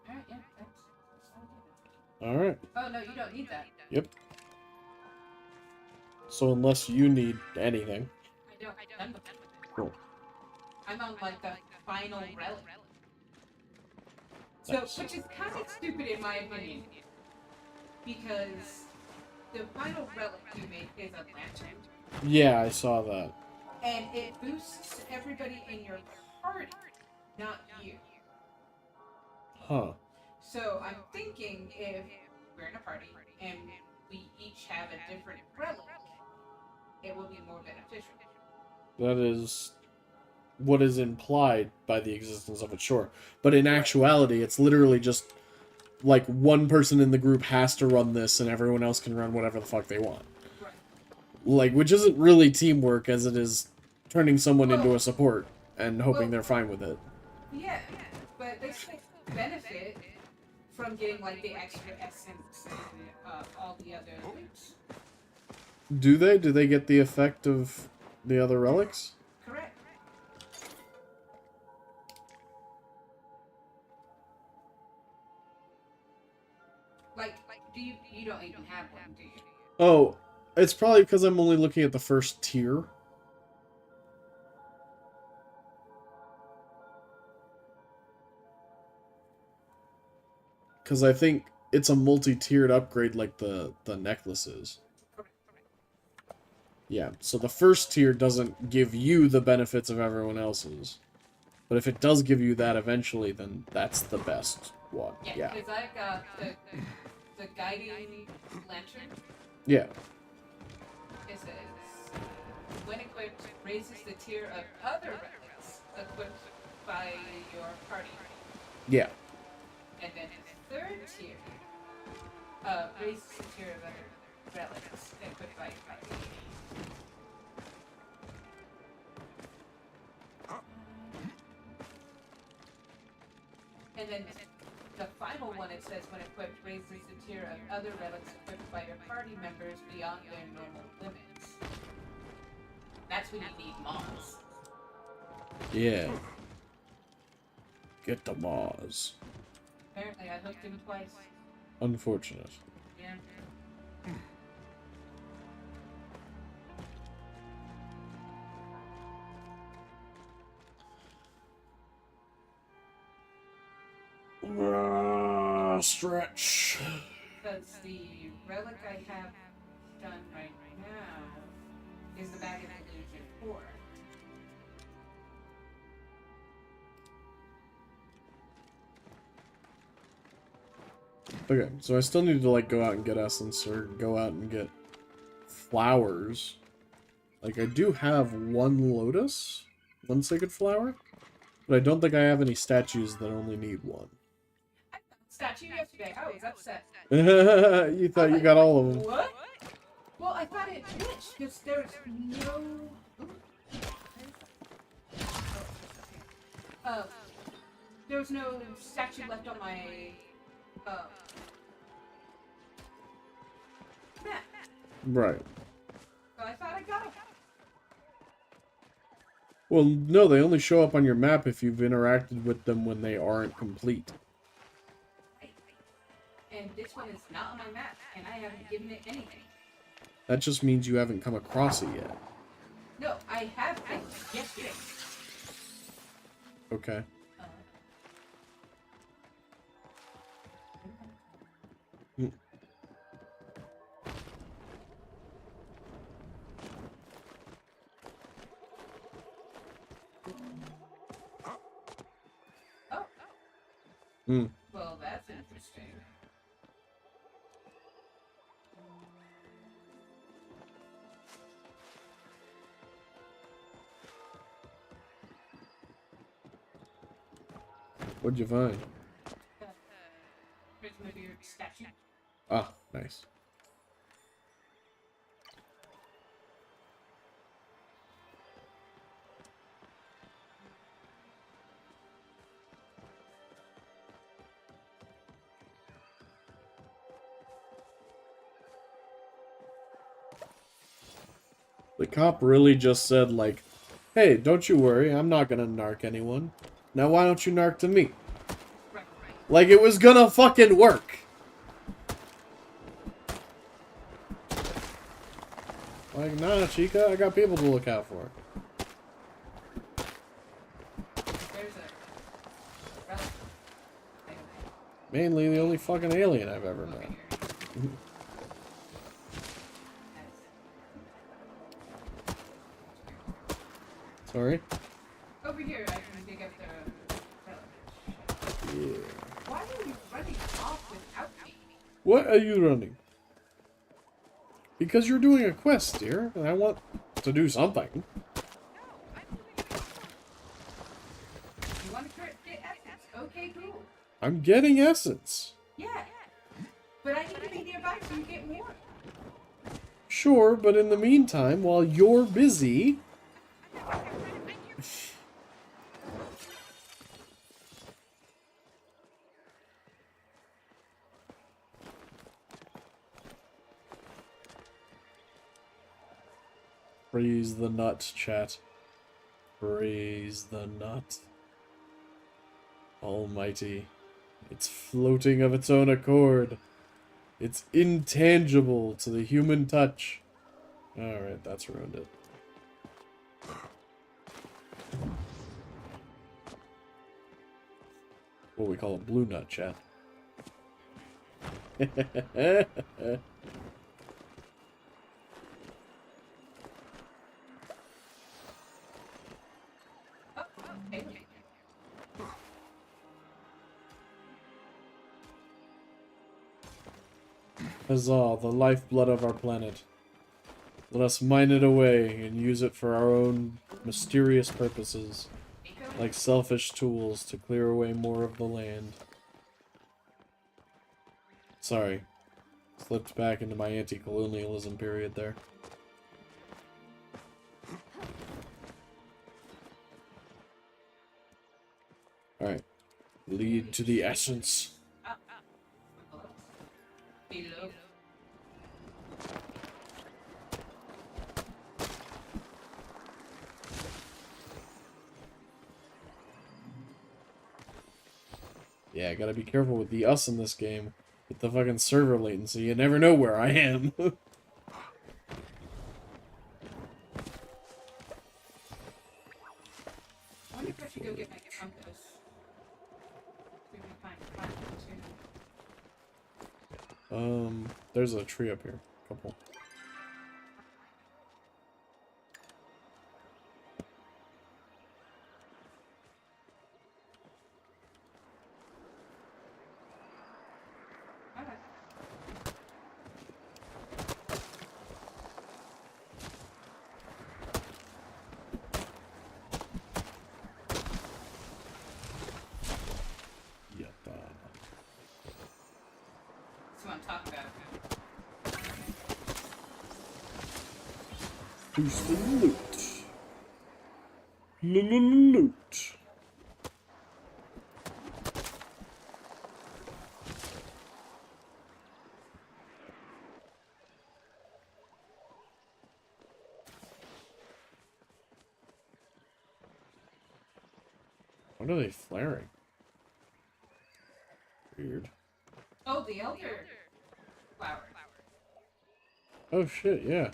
Alright, yeah, that's all I Alright. Oh, no, you don't need that. Yep. So unless you need anything. I don't. I'm done with it. Cool. I'm on, like, the final relic. So, Nice. which is kind of stupid in my opinion. Because the final relic you make is a lantern. Yeah, I saw that. And it boosts everybody in your party, not you. Huh. So I'm thinking if we're in a party and we each have a different relic, it will be more beneficial. That is what is implied by the existence of it, sure. But in actuality, it's literally just like one person in the group has to run this and everyone else can run whatever the fuck they want. Right. Like, which isn't really teamwork as it is turning someone into Well, a support and hoping well, they're fine with it. Yeah, but they still benefit from getting like the extra essence and all the other loots. Do they? Do they get the effect of the other relics? Correct. Like, do you don't even have one, do you? Oh, it's probably because I'm only looking at the first tier. Because I think it's a multi-tiered upgrade like the necklaces. Yeah, so the first tier doesn't give you the benefits of everyone else's. But if it does give you that eventually, then that's the best one. Yeah. because I got the guiding lantern. Yeah. It says, when equipped, raises the tier of other relics equipped by your party. Yeah. And then the third tier raises the tier of other relics equipped by your party. And then the final one, it says, when equipped, raises the tier of other relics equipped by your party members beyond their normal limits. That's when you need mods. Yeah. Get the Mars. Apparently, I hooked him twice. Unfortunate. Yeah. Stretch. Because the relic I have done right now is the bag of illusion 4. Okay, so I still need to like go out and get essence or go out and get flowers. Like I do have one lotus, one sacred flower, but I don't think I have any statues that only need one. I found a statue yesterday. I was upset. You thought you got all of them. What? Well, I thought it glitched because there's no. There was no statue left on my map. Right. So I thought I got it. Well, no, they only show up on your map if you've interacted with them when they aren't complete. And this one is not on my map, and I haven't given it anything. That just means you haven't come across it yet. No, I have it yesterday. Okay. Hmm. Oh. Hmm. Well, that's interesting. What'd you find? Prism of your statue. Ah, nice. The cop really just said, like, hey, don't you worry, I'm not gonna narc anyone. Now why don't you narc to me? Right. Like it was gonna fucking work. Like, nah, Chica, I got people to look out for. There's a relic. Mainly the only fucking alien I've ever met. Sorry? Over here, I can dig up the relic. Yeah. Why are you running off without me? What are you running? Because you're doing a quest, dear, and I want to do something. You want to get essence? Okay, cool. I'm getting essence. Yeah. But I need to be nearby so you get more. Sure, but in the meantime, while you're busy... Praise the nut, chat. Praise the nut. Almighty. It's floating of its own accord. It's intangible to the human touch. Alright, that's ruined it. What we call a blue nut, chat. Okay. Huzzah, the lifeblood of our planet. Let us mine it away and use it for our own mysterious purposes, like selfish tools to clear away more of the land. Sorry, slipped back into my anti-colonialism period there. Alright, lead to the essence. Below. Yeah, I gotta be careful with the us in this game. With the fucking server latency, you never know where I am. I wonder if I should go get my compass. We can find There's a tree up here. Couple. Alright. Yatta. That's what I'm talking about. Who's the loot? Loot. What are they flaring? Weird. Oh, the elder flower. Oh shit, yeah.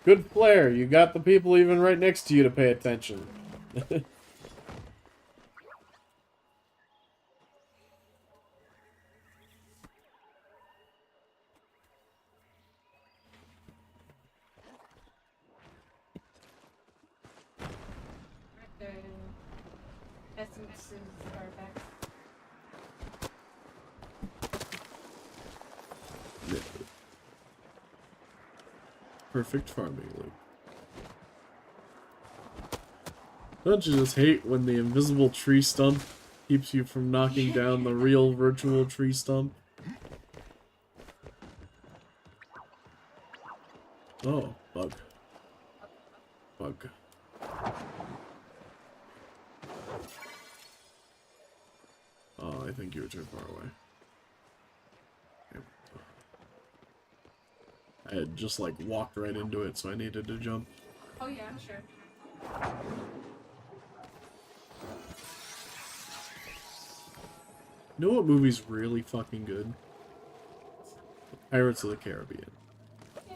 Good flare. You got the people even right next to you to pay attention. The essences are back. Perfect farming loop. Don't you just hate when the invisible tree stump keeps you from knocking down the real virtual tree stump? Oh, bug. Bug. Oh, I think you were too far away. Yep. I had just like walked right into it, so I needed to jump. Oh yeah, I'm sure. You know what movie's really fucking good? Pirates of the Caribbean. Yeah.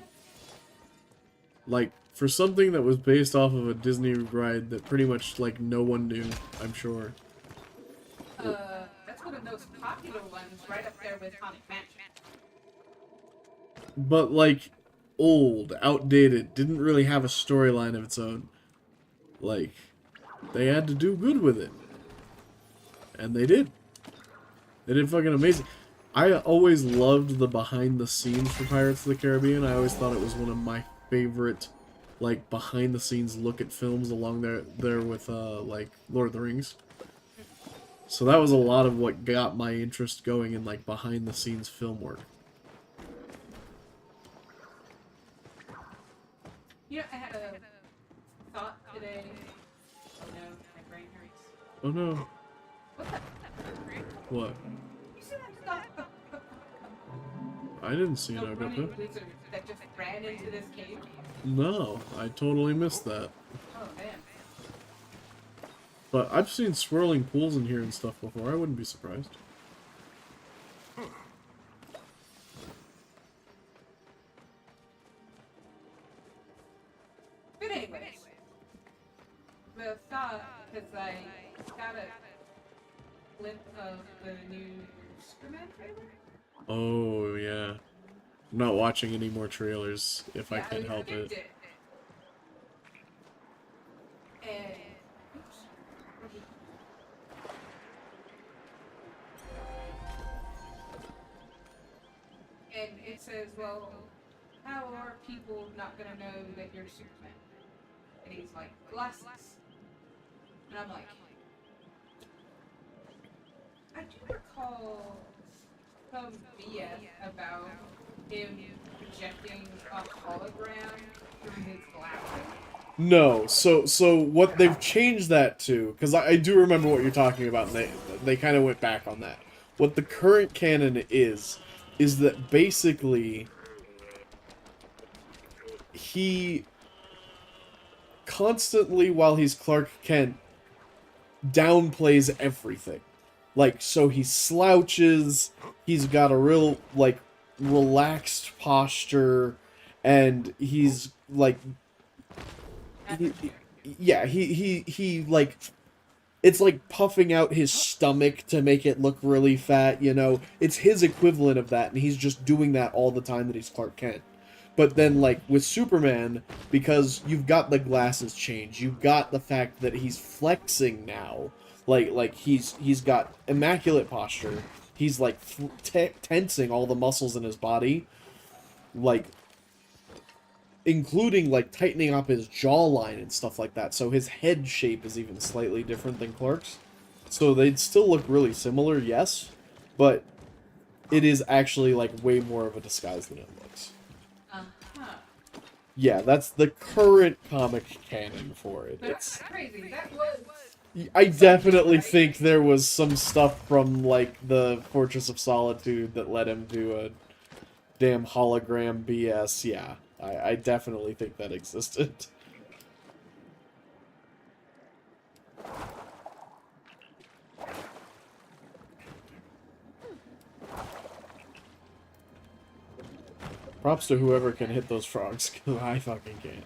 Like, for something that was based off of a Disney ride that pretty much, like, no one knew, I'm sure. That's one of those popular ones, right up there with Haunted Mansion. But, like, old, outdated, didn't really have a storyline of its own. Like, they had to do good with it. And they did. They did fucking amazing. I always loved the behind the scenes for Pirates of the Caribbean. I always thought it was one of my favorite, like, behind the scenes look at films along there with, like, Lord of the Rings. So that was a lot of what got my interest going in, like, behind the scenes film work. You know, I had a thought today. Oh no, my brain hurts. Oh no. What's that? What? You see that stuff? I didn't see The an running Agape. lizard that just ran into this cave. No, I totally missed that. Oh damn. But I've seen swirling pools in here and stuff before. I wouldn't be surprised. But anyways, the thought, because I got a clip of the new Superman trailer. Oh, yeah. I'm not watching any more trailers if I can help skipped it. And and it says, well, how are people not gonna know that you're Superman? And he's like, glasses. And I'm like, I do recall some BS about him projecting a hologram through his glasses. No, so what they've changed that to, because I do remember what you're talking about, and they kind of went back on that. What the current canon is that basically he constantly, while he's Clark Kent, downplays everything. Like, so he slouches, he's got a real, like, relaxed posture, and he's, like, he like, it's like puffing out his stomach to make it look really fat, you know? It's his equivalent of that, and he's just doing that all the time that he's Clark Kent. But then, like, with Superman, because you've got the glasses change, you've got the fact that he's flexing now. Like he's got immaculate posture. He's, like, tensing all the muscles in his body. Like, including, like, tightening up his jawline and stuff like that. So his head shape is even slightly different than Clark's. So they'd still look really similar, yes. But it is actually, like, way more of a disguise than it looks. Yeah, that's the current comic canon for it. That's crazy. That was... I definitely think there was some stuff from, like, the Fortress of Solitude that led him to a damn hologram BS. Yeah, I definitely think that existed. Props to whoever can hit those frogs, because I fucking can't.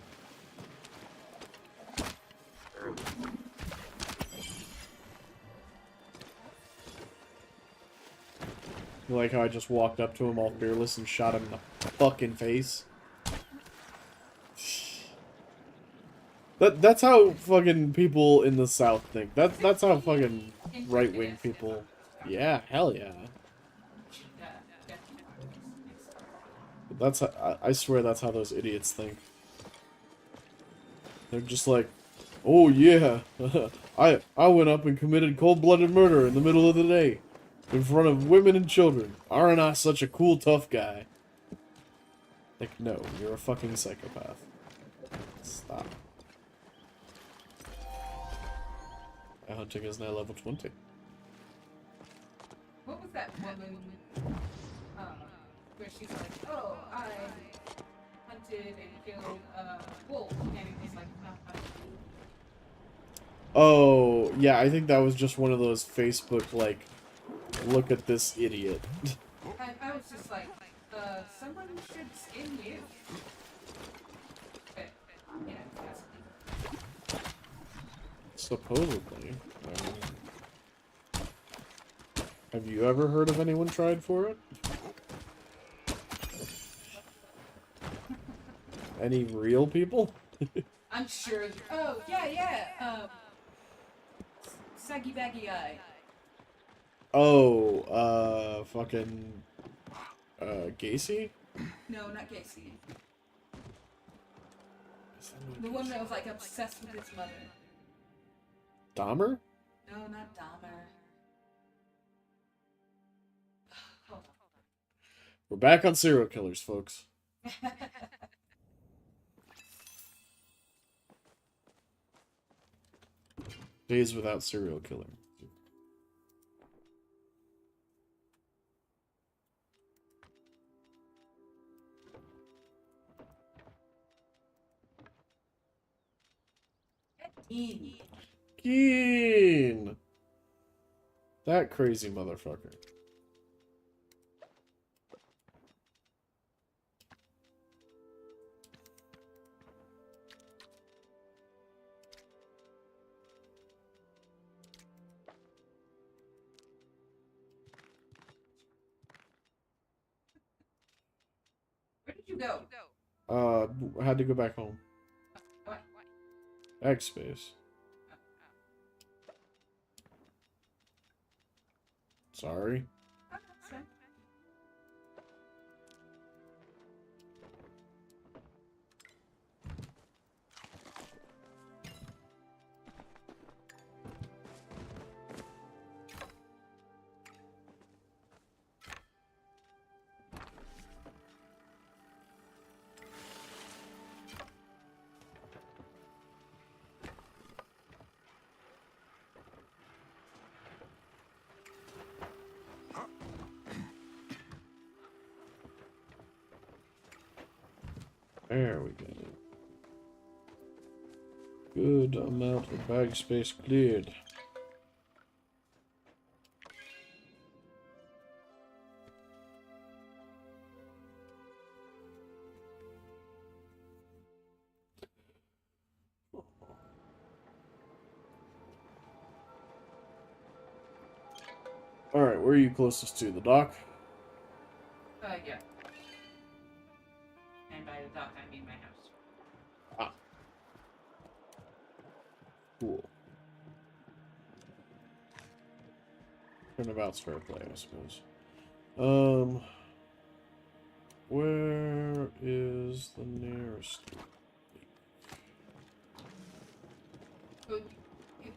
You like how I just walked up to him all fearless and shot him in the fucking face? That's how fucking people in the South think. That's how fucking right-wing people... Yeah, hell yeah. That's how, I swear that's how those idiots think. They're just like, oh yeah, I went up and committed cold-blooded murder in the middle of the day, in front of women and children. Aren't I such a cool, tough guy? Like, no, you're a fucking psychopath. Stop. My hunting is now level 20. What was that woman, where she's like, oh, I hunted and killed a wolf, and he's like, Oh, yeah, I think that was just one of those Facebook, like, look at this idiot. I was just like, someone should skin you. But, yeah, that's... Supposedly. Have you ever heard of anyone tried for it? Any real people? I'm sure. Oh, yeah. Saggy Baggy Eye. Oh, fucking, Gacy? No, not Gacy. The one that was, like, obsessed with his mother. Dahmer? No, not Dahmer. Hold on. We're back on serial killers, folks. Days without serial killer. Keen! That crazy motherfucker. Where did you go? I had to go back home. Why? Backspace. Sorry. Oh, that's fine. There we go. Good amount of bag space cleared. Alright, where are you closest to? The dock? Yeah. And by the dock, I mean my house. Ah. Cool. Turnabout's fair play, I suppose. Where is the nearest? But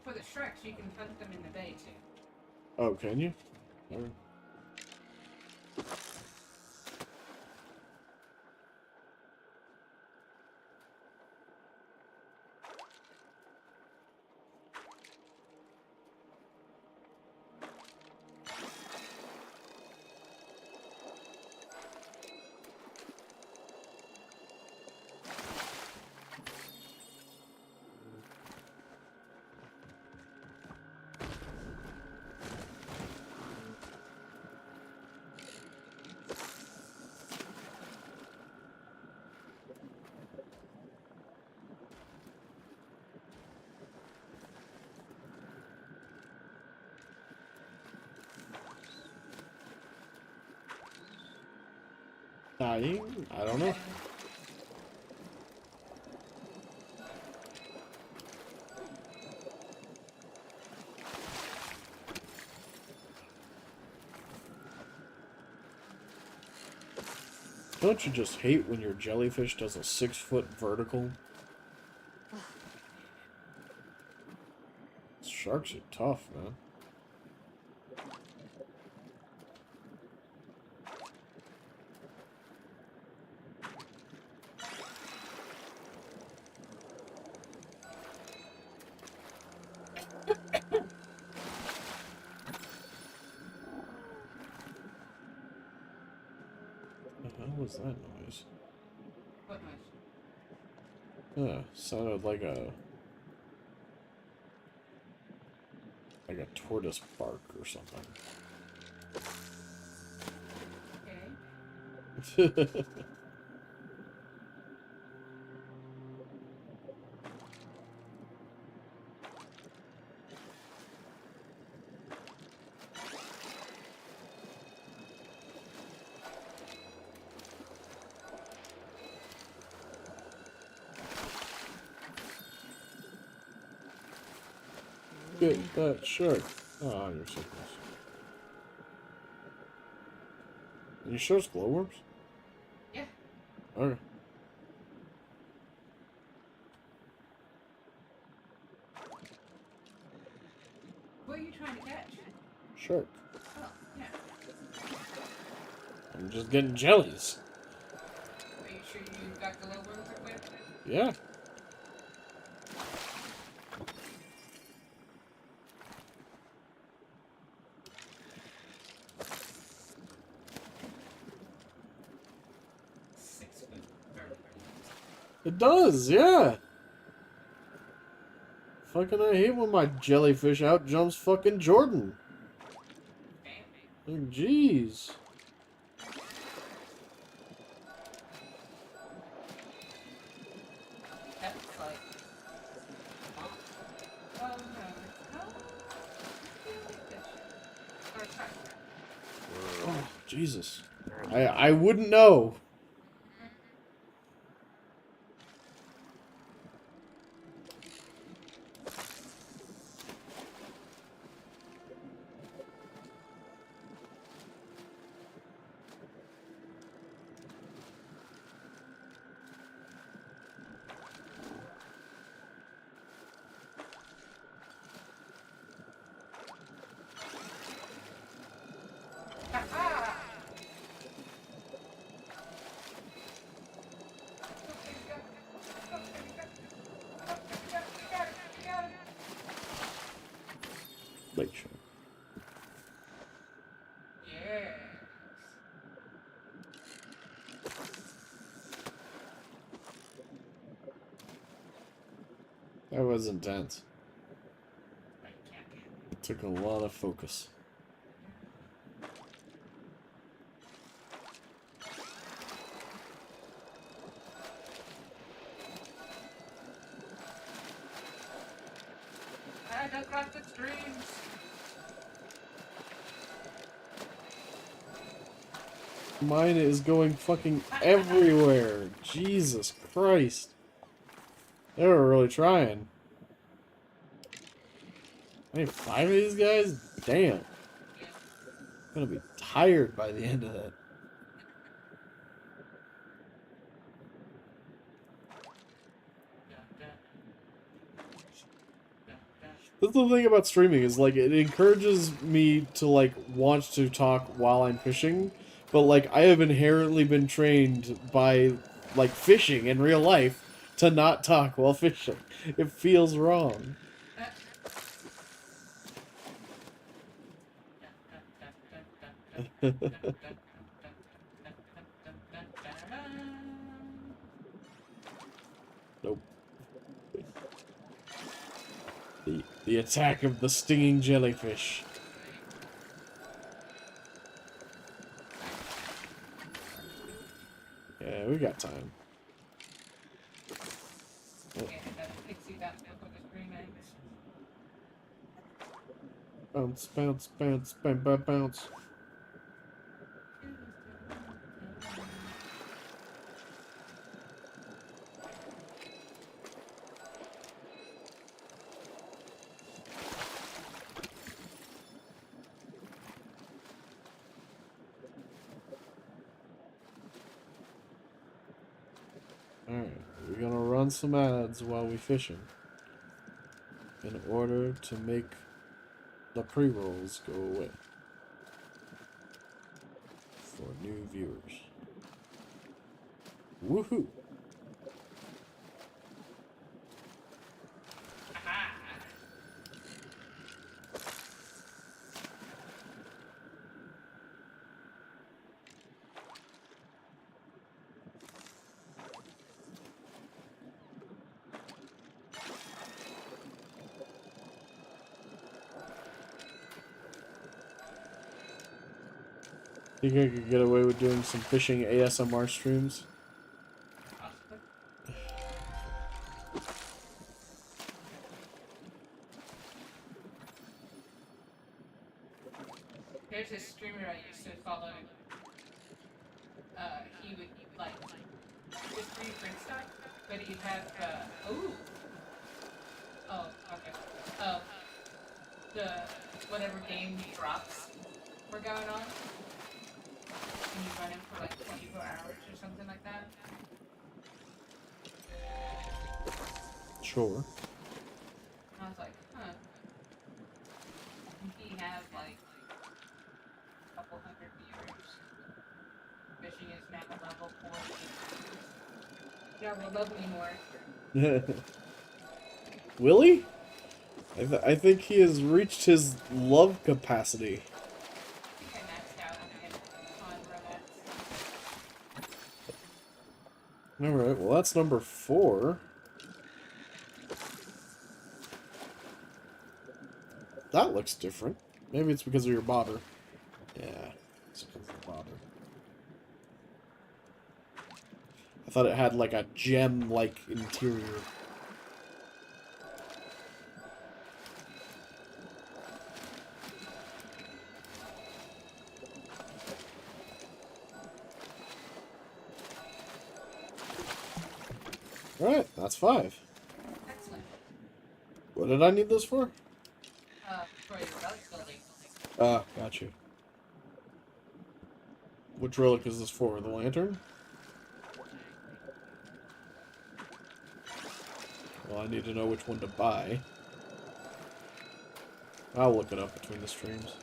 for the sharks, you can hunt them in the bay too. Oh, can you? Alright. Dying? I don't know. Don't you just hate when your jellyfish does a 6-foot vertical? Sharks are tough, man. What the hell was that noise? What noise? Yeah, sounded like a tortoise bark or something. Okay. Get that shark. Oh, you're so close. Are you sure it's glowworms? Yeah. Okay. What are you trying to catch? Shark. Oh, yeah. I'm just getting jellies. Are you sure you got the glowworms equipped? Yeah. It does, yeah. Fucking I hate when my jellyfish out jumps fucking Jordan. Like, jeez. That's like. Oh no. Or try. Oh, Jesus. I wouldn't know. Lake Shore. Yes. That was intense. Right, yeah. It took a lot of focus. I don't cross the streams. Mine is going fucking everywhere. Jesus Christ. They were really trying. I need 5 of these guys? Damn. I'm gonna be tired by the end of that. That's the thing about streaming, is like it encourages me to like want to talk while I'm fishing, but like I have inherently been trained by like fishing in real life to not talk while fishing. It feels wrong. Nope. The attack of the stinging jellyfish. Yeah, we got time. Bounce, bounce, bounce, bam, bam, bounce. Alright, we're gonna run some ads while we fishing in order to make the pre-rolls go away for new viewers. Woohoo! Think I could get away with doing some fishing ASMR streams? There's this streamer I used to follow. He would like just stream French stuff, but he'd have the whatever game drops were going on, and you run it for like 24 hours or something like that. Sure. And I was like, huh. And he has like a couple hundred viewers. Fishing is now level 40. Yeah, we love me more. Willie? I think he has reached his love capacity. I maxed out on romance. Alright, well that's number 4. That looks different. Maybe it's because of your bobber. Yeah, it's because of the bobber. I thought it had like a gem-like interior. Alright, that's 5. Excellent. What did I need this for? For your relic building. Ah, got you. Which relic is this for? The lantern? Well, I need to know which one to buy. I'll look it up between the streams.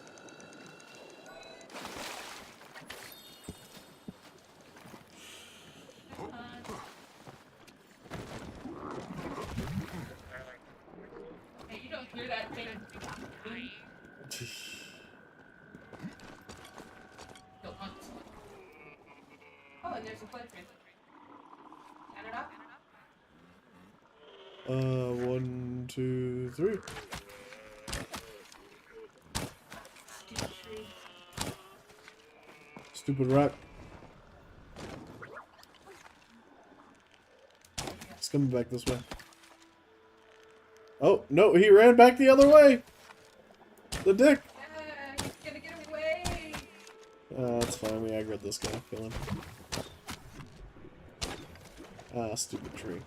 Hey, you don't hear that thing? Don't hunt. Oh, and there's a playthrough. Add it up. 1, 2, 3. Stupid rat. It's coming back this way. Oh, no, he ran back the other way! The dick! He's gonna get away! That's fine. We aggroed this guy. Kill him. Ah, stupid tree.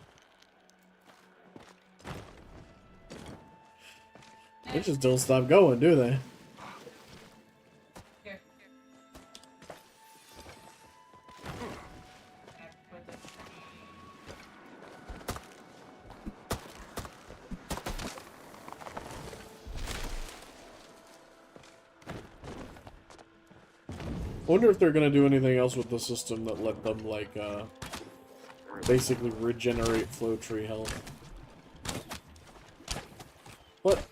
They just don't stop going, do they? Here. I wonder if they're gonna do anything else with the system that let them, like, basically regenerate flow tree health. What?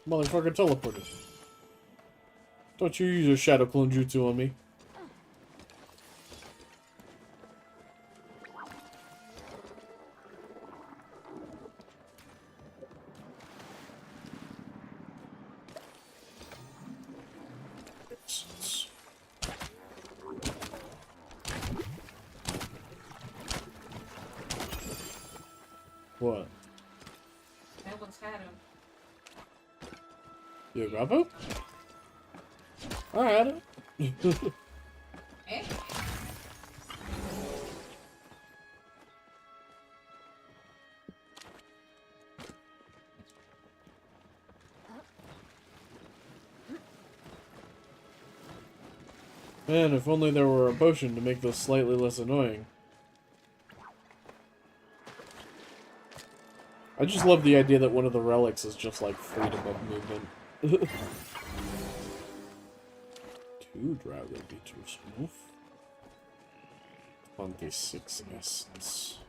Motherfucker teleported. Don't you use your shadow clone jutsu on me. What? That one's had him. You grab him? I had it. Eh? Man, if only there were a potion to make this slightly less annoying. I just love the idea that one of the relics is just like freedom of movement. 2 Drago be too smooth. 26 essence.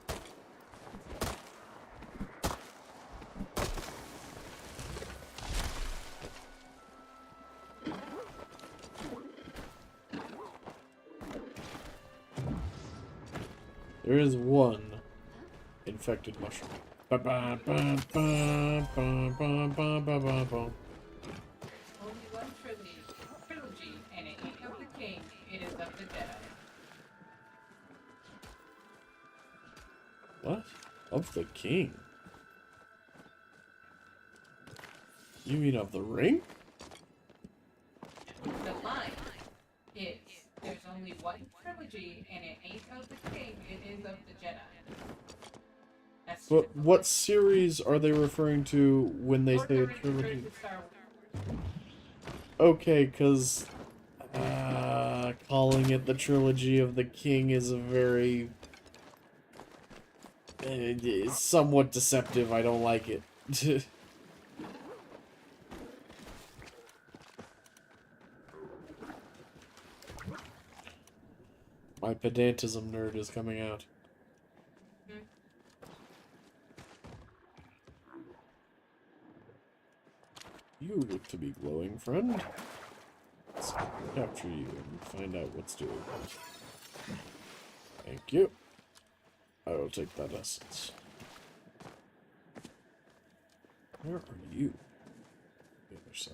There is one infected mushroom. Ba ba ba ba ba ba ba ba ba ba. Only one trilogy, and it ain't of the king, it is of the Jedi. What? Of the king? You mean of the ring? The line is, there's only one trilogy, and it ain't of the king, it is of the Jedi. That's But what series are they referring to when they Lord say a of the Rings is trilogy? written to Star Wars. Okay, because calling it the trilogy of the king is a very it's somewhat deceptive. I don't like it. My pedantism nerd is coming out. You look to be glowing, friend. Let's capture you and find out what's doing it. Thank you. I will take that essence. Where are you? The other side.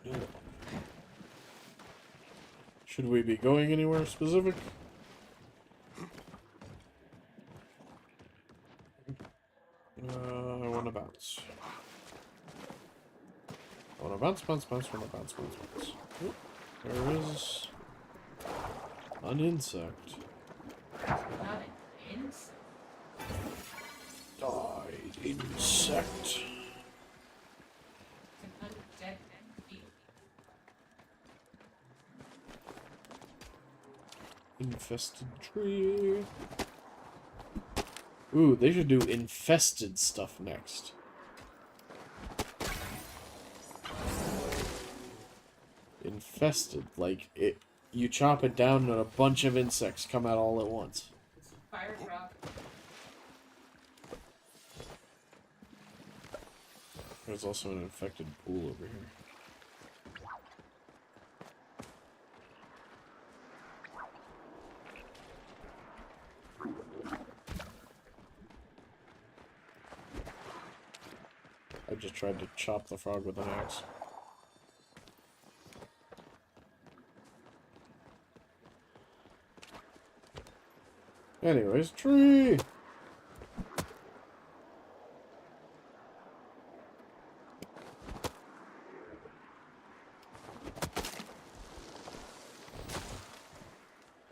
Yeah. Should we be going anywhere specific? I want to bounce. I want to bounce, bounce, bounce, want to bounce, bounce, bounce. Oop, there is an insect. Not an insect. Died insect. It's an undead entity. Infested tree. Ooh, they should do infested stuff next. Infested, like it. You chop it down and a bunch of insects come out all at once. Fire drop. There's also an infected pool over here. I just tried to chop the frog with an axe. Anyways, tree!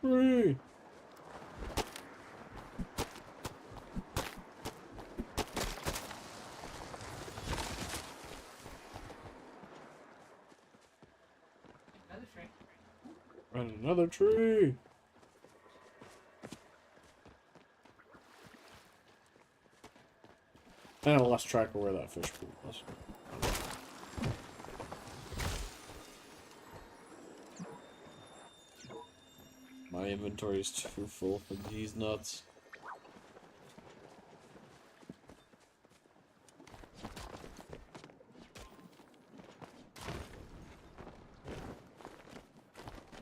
Tree. Another tree. And another tree. And I lost track of where that fish pool was. My inventory is too full for these nuts.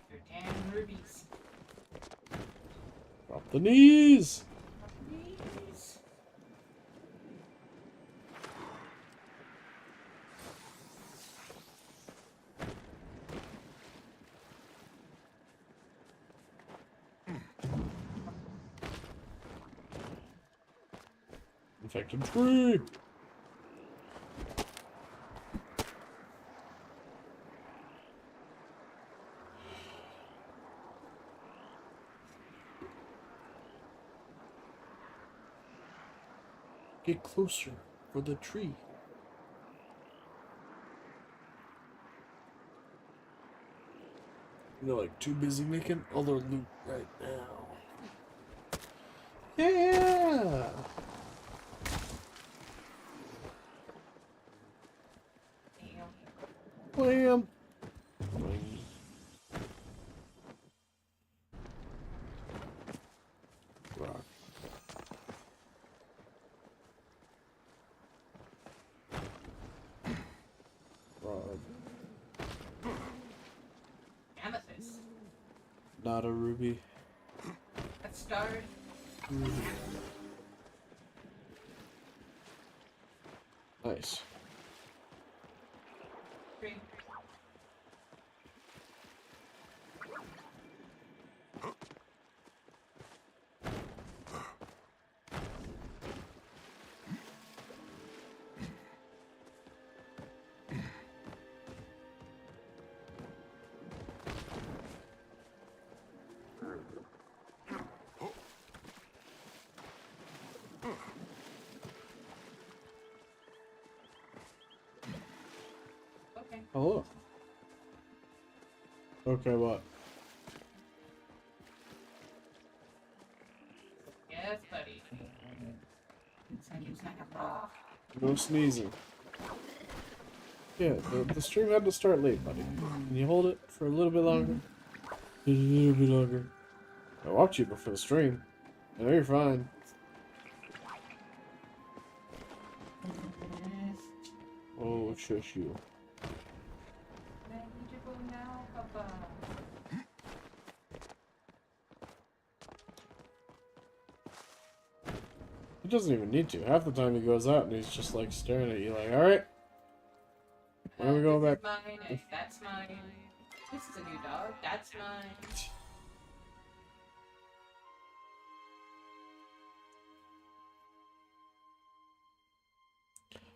Your damn rubies. Drop the knees! Please. Infected tree! Get closer for the tree. They're like too busy making other loot right now. Yeah! Damn. Blam! Rock. Rod. Amethyst. Not a ruby. Let's start. Ruby. Nice. Tree. Okay. Hello. Okay, what? Yes, buddy. Second off. No sneezing. Yeah, the stream had to start late, buddy. Can you hold it for a little bit longer? A little bit longer. I watched you before the stream. I know you're fine. Oh, shush you. Ready to go now, Papa. He doesn't even need to. Half the time he goes out and he's just like staring at you like, alright. When are we going This back? is mine, and that's mine. This is a new dog. That's mine.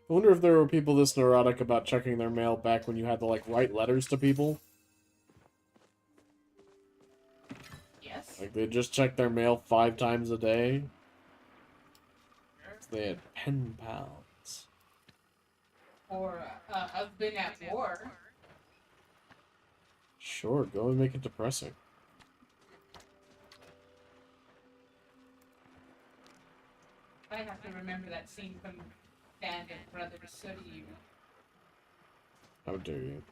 I wonder if there were people this neurotic about checking their mail back when you had to like write letters to people. Yes. Like they just check their mail 5 times a day. So they had pen pals. Or I've been at war. Sure, go and make it depressing. I have to remember that scene from Band of Brothers, so do you. How dare you?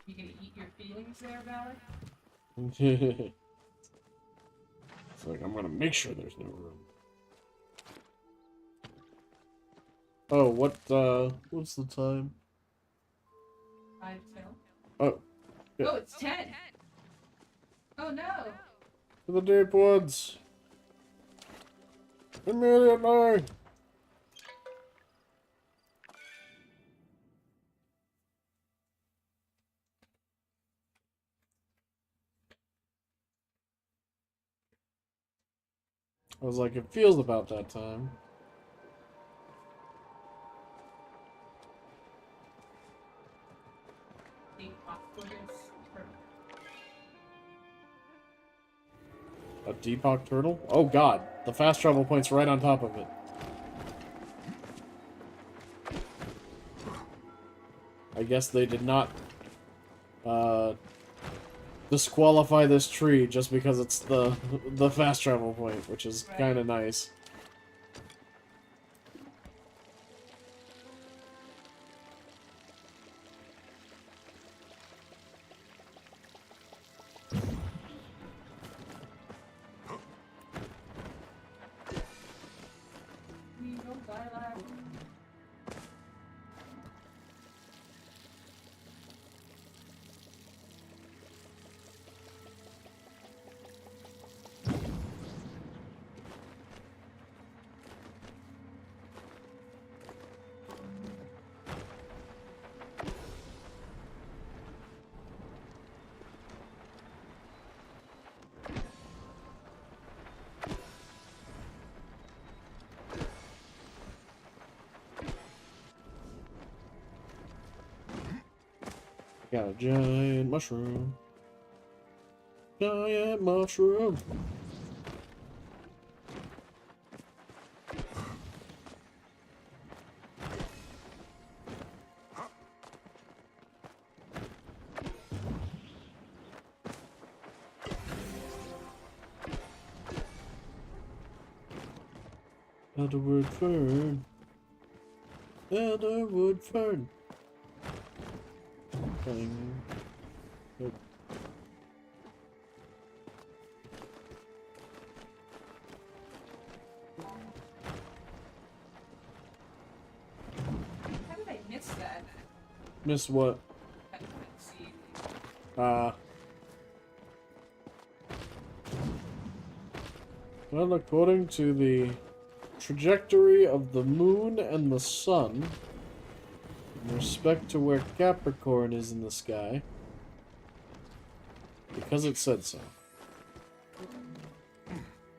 You gonna eat your feelings there, Valerie? It's like, I'm gonna make sure there's no room. Oh, what's the time? 5 till. Oh, yeah. Oh, it's 10. Oh no. To the deep woods. Immediately. I was like, it feels about that time. The awkwardest turtle. A Deepak turtle? Oh god, the fast travel point's right on top of it. I guess they did not disqualify this tree just because it's the fast travel point, which is kind of nice. We don't die like. Got a giant mushroom. Giant mushroom. Elderwood fern. Elderwood fern. Bang. Nope. How did I miss that? Miss what? Let's see. Well, according to the trajectory of the moon and the sun, in respect to where Capricorn is in the sky, because it said so.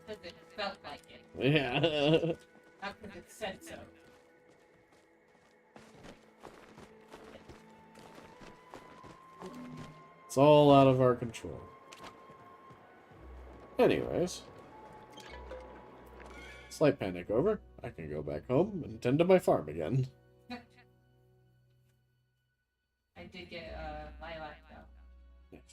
Because it felt like it. Yeah. Not because it said so. It's all out of our control. Anyways. Slight panic over. I can go back home and tend to my farm again. I did get lilac though. Thank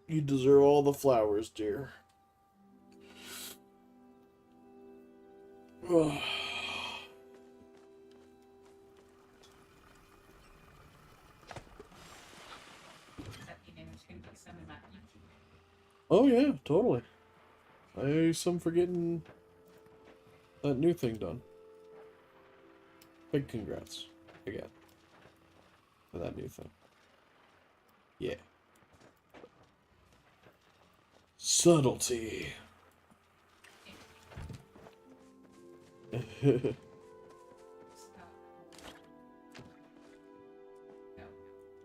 you. You deserve all the flowers, dear. Ugh. That means there's gonna be some in my future. Oh yeah, totally. I'm forgetting that new thing done. Big congrats again for that new thing. Yeah. Subtlety. No.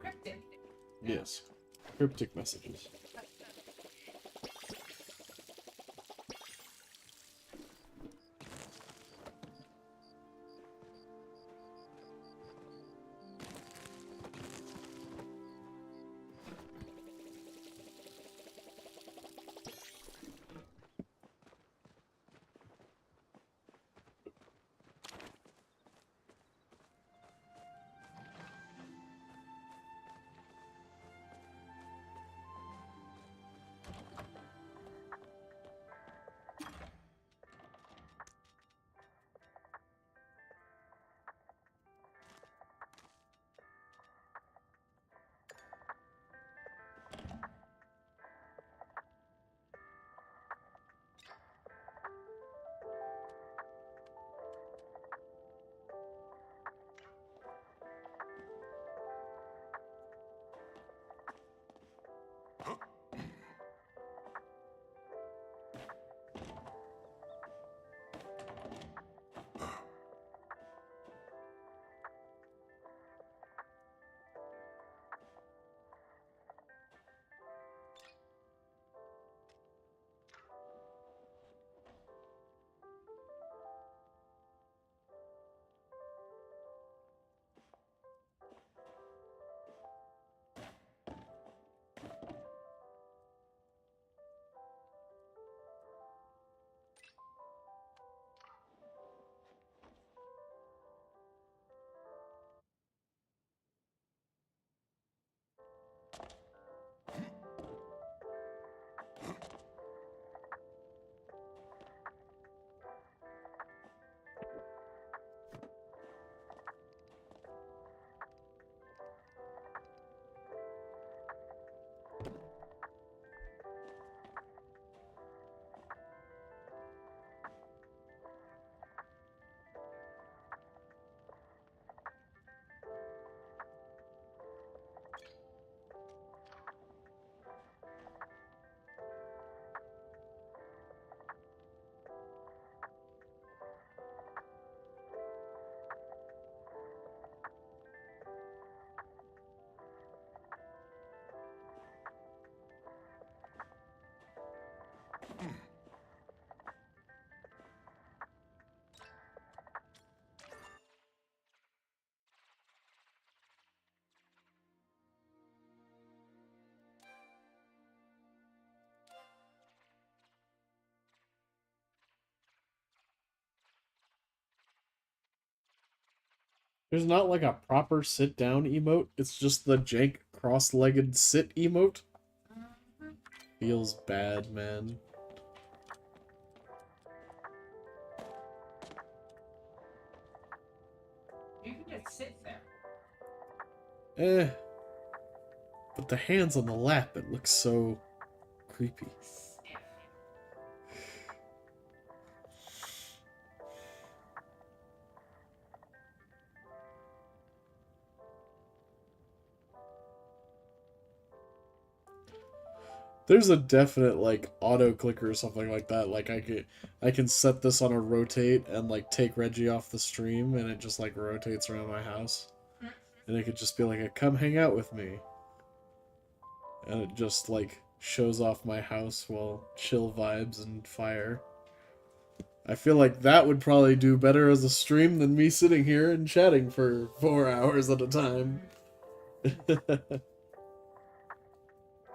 Cryptic. Yes. Cryptic messages. There's not like a proper sit down emote. It's just the jank cross-legged sit emote. Feels bad, man. You can just sit there. Eh. But the hands on the lap, it looks so creepy. There's a definite like auto clicker or something like that. Like I can set this on a rotate and like take Reggie off the stream and it just like rotates around my house. And it could just be like a come hang out with me. And it just like shows off my house while chill vibes and fire. I feel like that would probably do better as a stream than me sitting here and chatting for 4 hours at a time.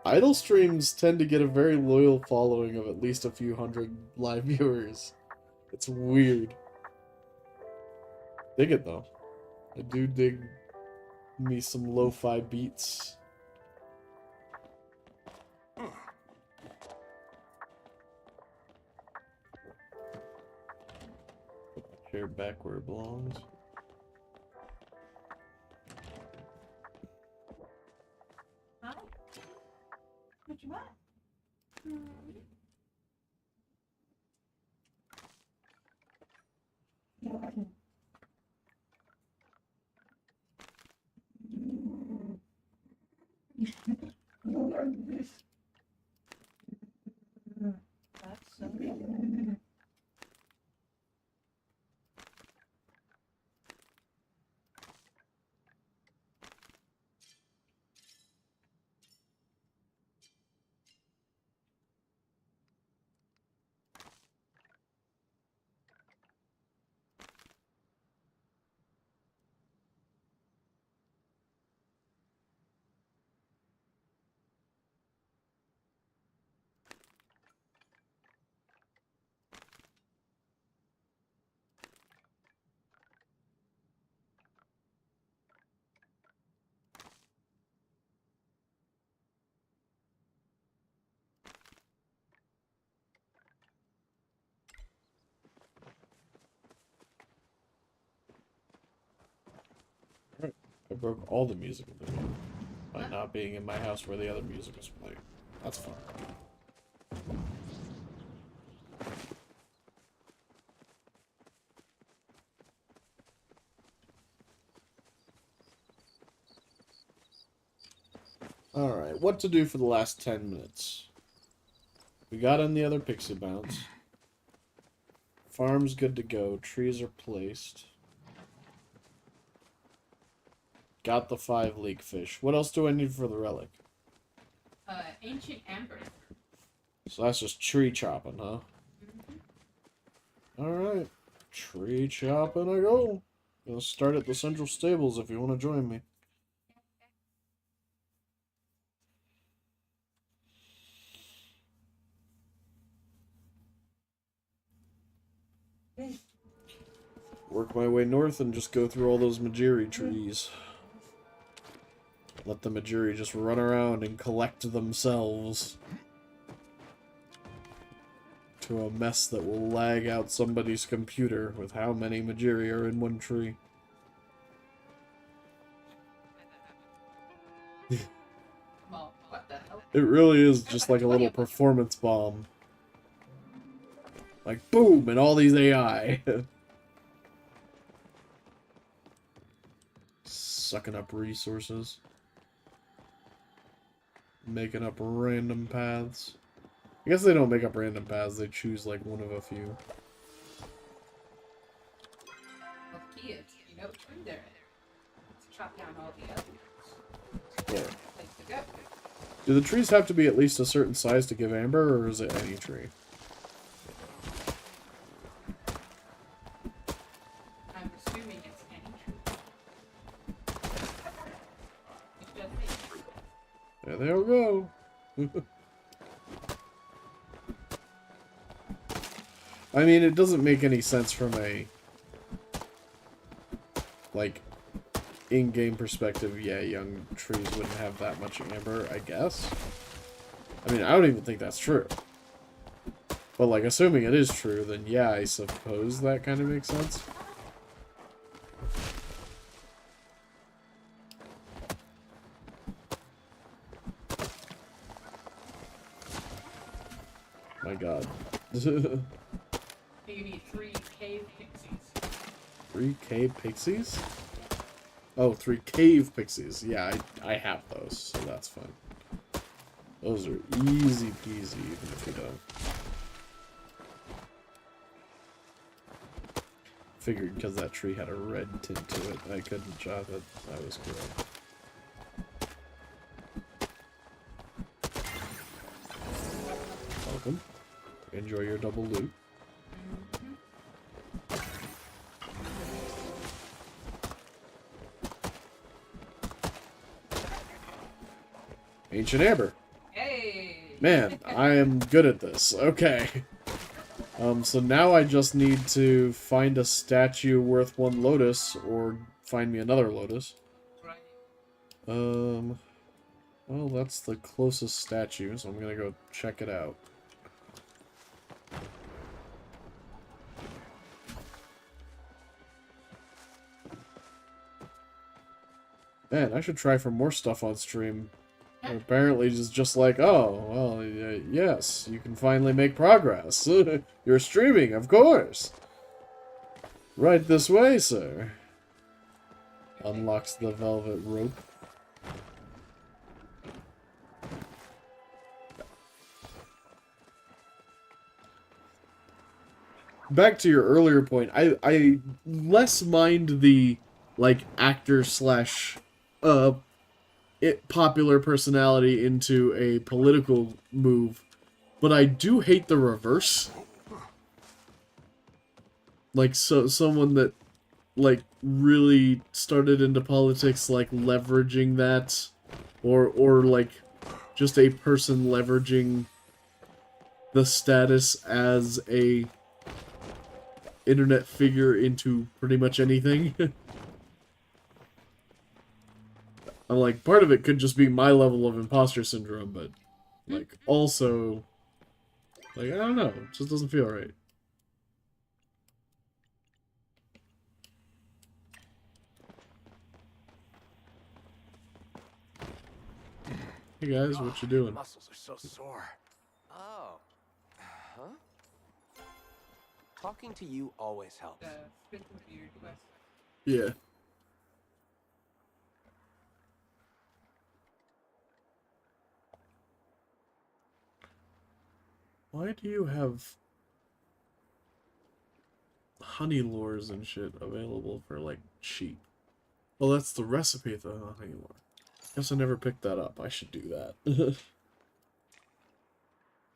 Idle streams tend to get a very loyal following of at least a few hundred live viewers. It's weird. Dig it though. I do dig me some lo-fi beats. Put my chair back where it belongs. Huh? What you want? That's so good. Alright, I broke all the music in the game by not being in my house where the other music was playing. That's fun. Alright, what to do for the last 10 minutes? We got in the other pixie bounce. Farm's good to go. Trees are placed. Got the 5 leek fish. What else do I need for the relic? Ancient amber. So that's just tree chopping, huh? Mm-hmm. Alright. Tree chopping I go. Gonna start at the central stables if you want to join me. Work my way north and just go through all those Majiri trees. Let the Majiri just run around and collect themselves to a mess that will lag out somebody's computer with how many Majiri are in one tree. Well, what the hell? It really is just like a little performance bomb. Like, boom, and all these AI. Sucking up resources. Making up random paths. I guess they don't make up random paths, they choose like one of a few. Well, the key is, you know which tree they're in. Let's chop down all the others. Yeah. Place to go. Do the trees have to be at least a certain size to give amber, or is it any tree? I'm assuming it's any tree. It's just me. There they all go. I mean, it doesn't make any sense from a, like, in-game perspective, yeah, young trees wouldn't have that much amber, I guess. I mean, I don't even think that's true. But, like, assuming it is true, then yeah, I suppose that kind of makes sense. My god. You need 3 cave pixies. 3 cave pixies? Oh, 3 cave pixies. Yeah, I have those, so that's fine. Those are easy peasy, even if you don't. Figured because that tree had a red tint to it, I couldn't chop it. That was correct. Welcome. Enjoy your double loot. Ancient Amber. Hey! Man, I am good at this. Okay. So now I just need to find a statue worth 1 lotus, or find me another lotus. Right. Well, that's the closest statue, so I'm gonna go check it out. Man, I should try for more stuff on stream. Apparently, just like, oh, well, yes, you can finally make progress. You're streaming, of course. Right this way, sir. Unlocks the velvet rope. Back to your earlier point, I less mind the, like, actor slash, popular personality into a political move, but I do hate the reverse. Like, someone that, like, really started into politics, like, leveraging that, or like, just a person leveraging the status as a internet figure into pretty much anything. I'm like, part of it could just be my level of imposter syndrome, but, like, also, like, I don't know, it just doesn't feel right. Hey guys, what you doing? Muscles are so sore. Oh. Huh? Talking to you always helps. Spit with your quest. Yeah. Why do you have honey lures and shit available for, like, cheap? Well, that's the recipe of the honey lure. Guess I never picked that up. I should do that.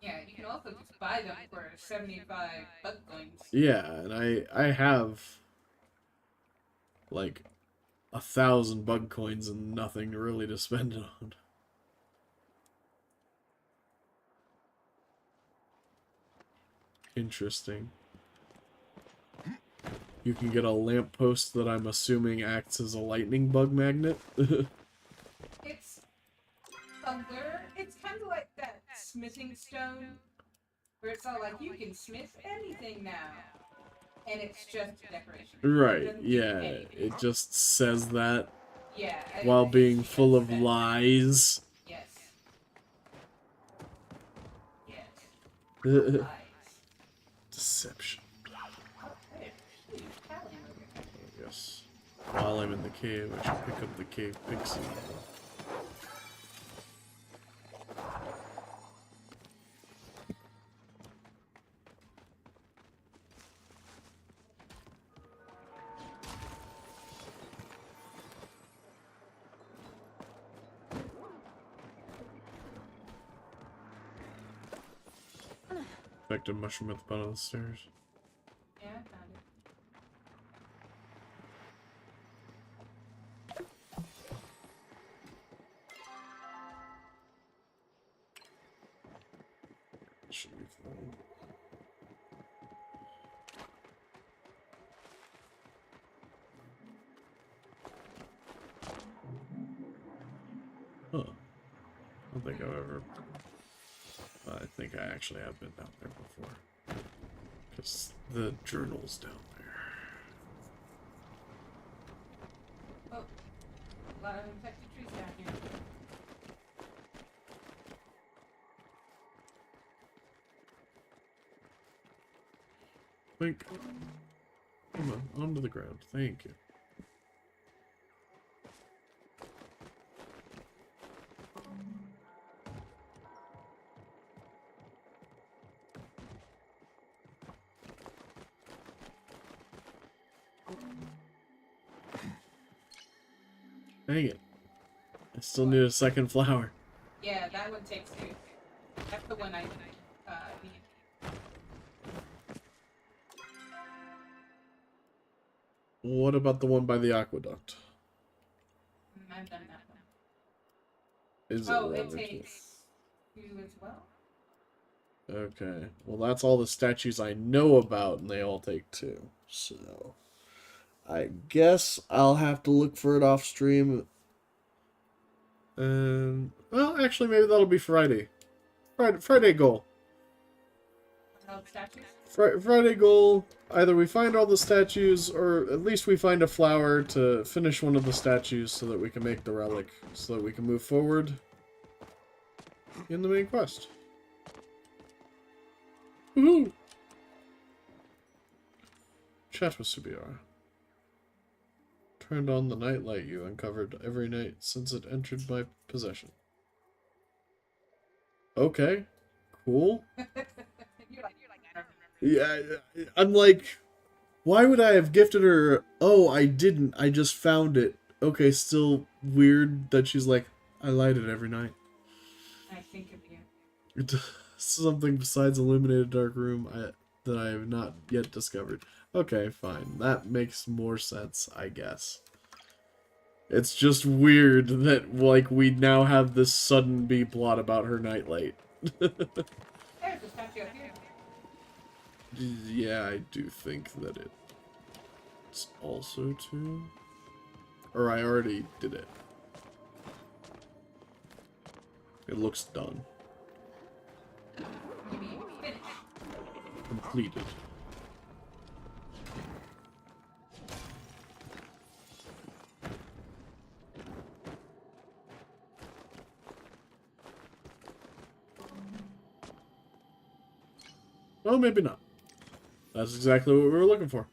Yeah, you can also just buy them for 75 bug coins. Yeah, and I have, like, 1,000 bug coins and nothing really to spend it on. Interesting. You can get a lamppost that I'm assuming acts as a lightning bug magnet. It's a lure. It's kind of like that smithing stone, where it's all like, you can smith anything now. And it's just decoration. Right, yeah. It just says that Yeah. while being full of lies. Yes. Yes. Lies. Deception. Okay. Yes. While I'm in the cave, I should pick up the cave pixie. Infected mushroom at the bottom of the stairs. Yeah, I found it. Should be fine. don't think I've ever... I think I actually have been down there before. Because the journal's down there. Oh, a lot of infected trees down here. Think. Come on, onto the ground. Thank you. Dang it. I still need a second flower. Yeah, that one takes two. That's the one I need. What about the one by the aqueduct? I've done that one. Is Oh, it it rather takes two as well? Okay. Well, that's all the statues I know about, and they all take two. So, I guess I'll have to look for it off stream. And, well, actually, maybe that'll be Friday. Friday goal. All the statues? Friday goal. Either we find all the statues, or at least we find a flower to finish one of the statues so that we can make the relic, so that we can move forward in the main quest. Woohoo! Chat with Subiara. Turned on the nightlight you uncovered every night since it entered my possession. Okay. Cool. You're like, I don't remember. Yeah, I'm like, why would I have gifted her? Oh, I didn't. I just found it. Okay, still weird that she's like, I light it every night. I think of you. Something besides illuminated dark room that I have not yet discovered. Okay, fine. That makes more sense, I guess. It's just weird that, like, we now have this sudden B-plot about her nightlight. There's a statue up here. Yeah, I do think that it's also two. Or I already did it. It looks done. You mean finished? Completed. Oh, maybe not. That's exactly what we were looking for.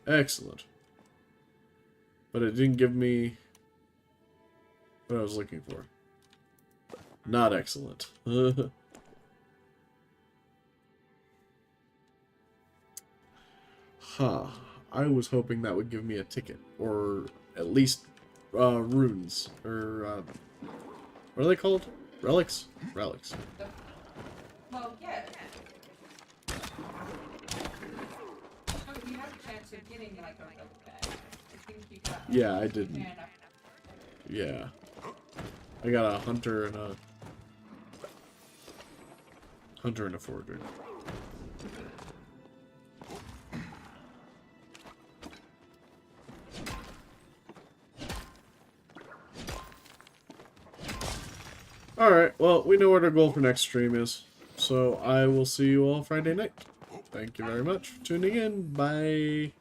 Excellent. But it didn't give me what I was looking for. Not excellent. Huh. I was hoping that would give me a ticket. Or at least runes. Or what are they called? Relics? Relics. Well, yeah. Oh, you have a chance of getting like a relic bag. I think you got. Yeah, I didn't. And Yeah. I got a hunter and a forger. Alright, well, we know what our goal for next stream is. So I will see you all Friday night. Thank you very much for tuning in. Bye.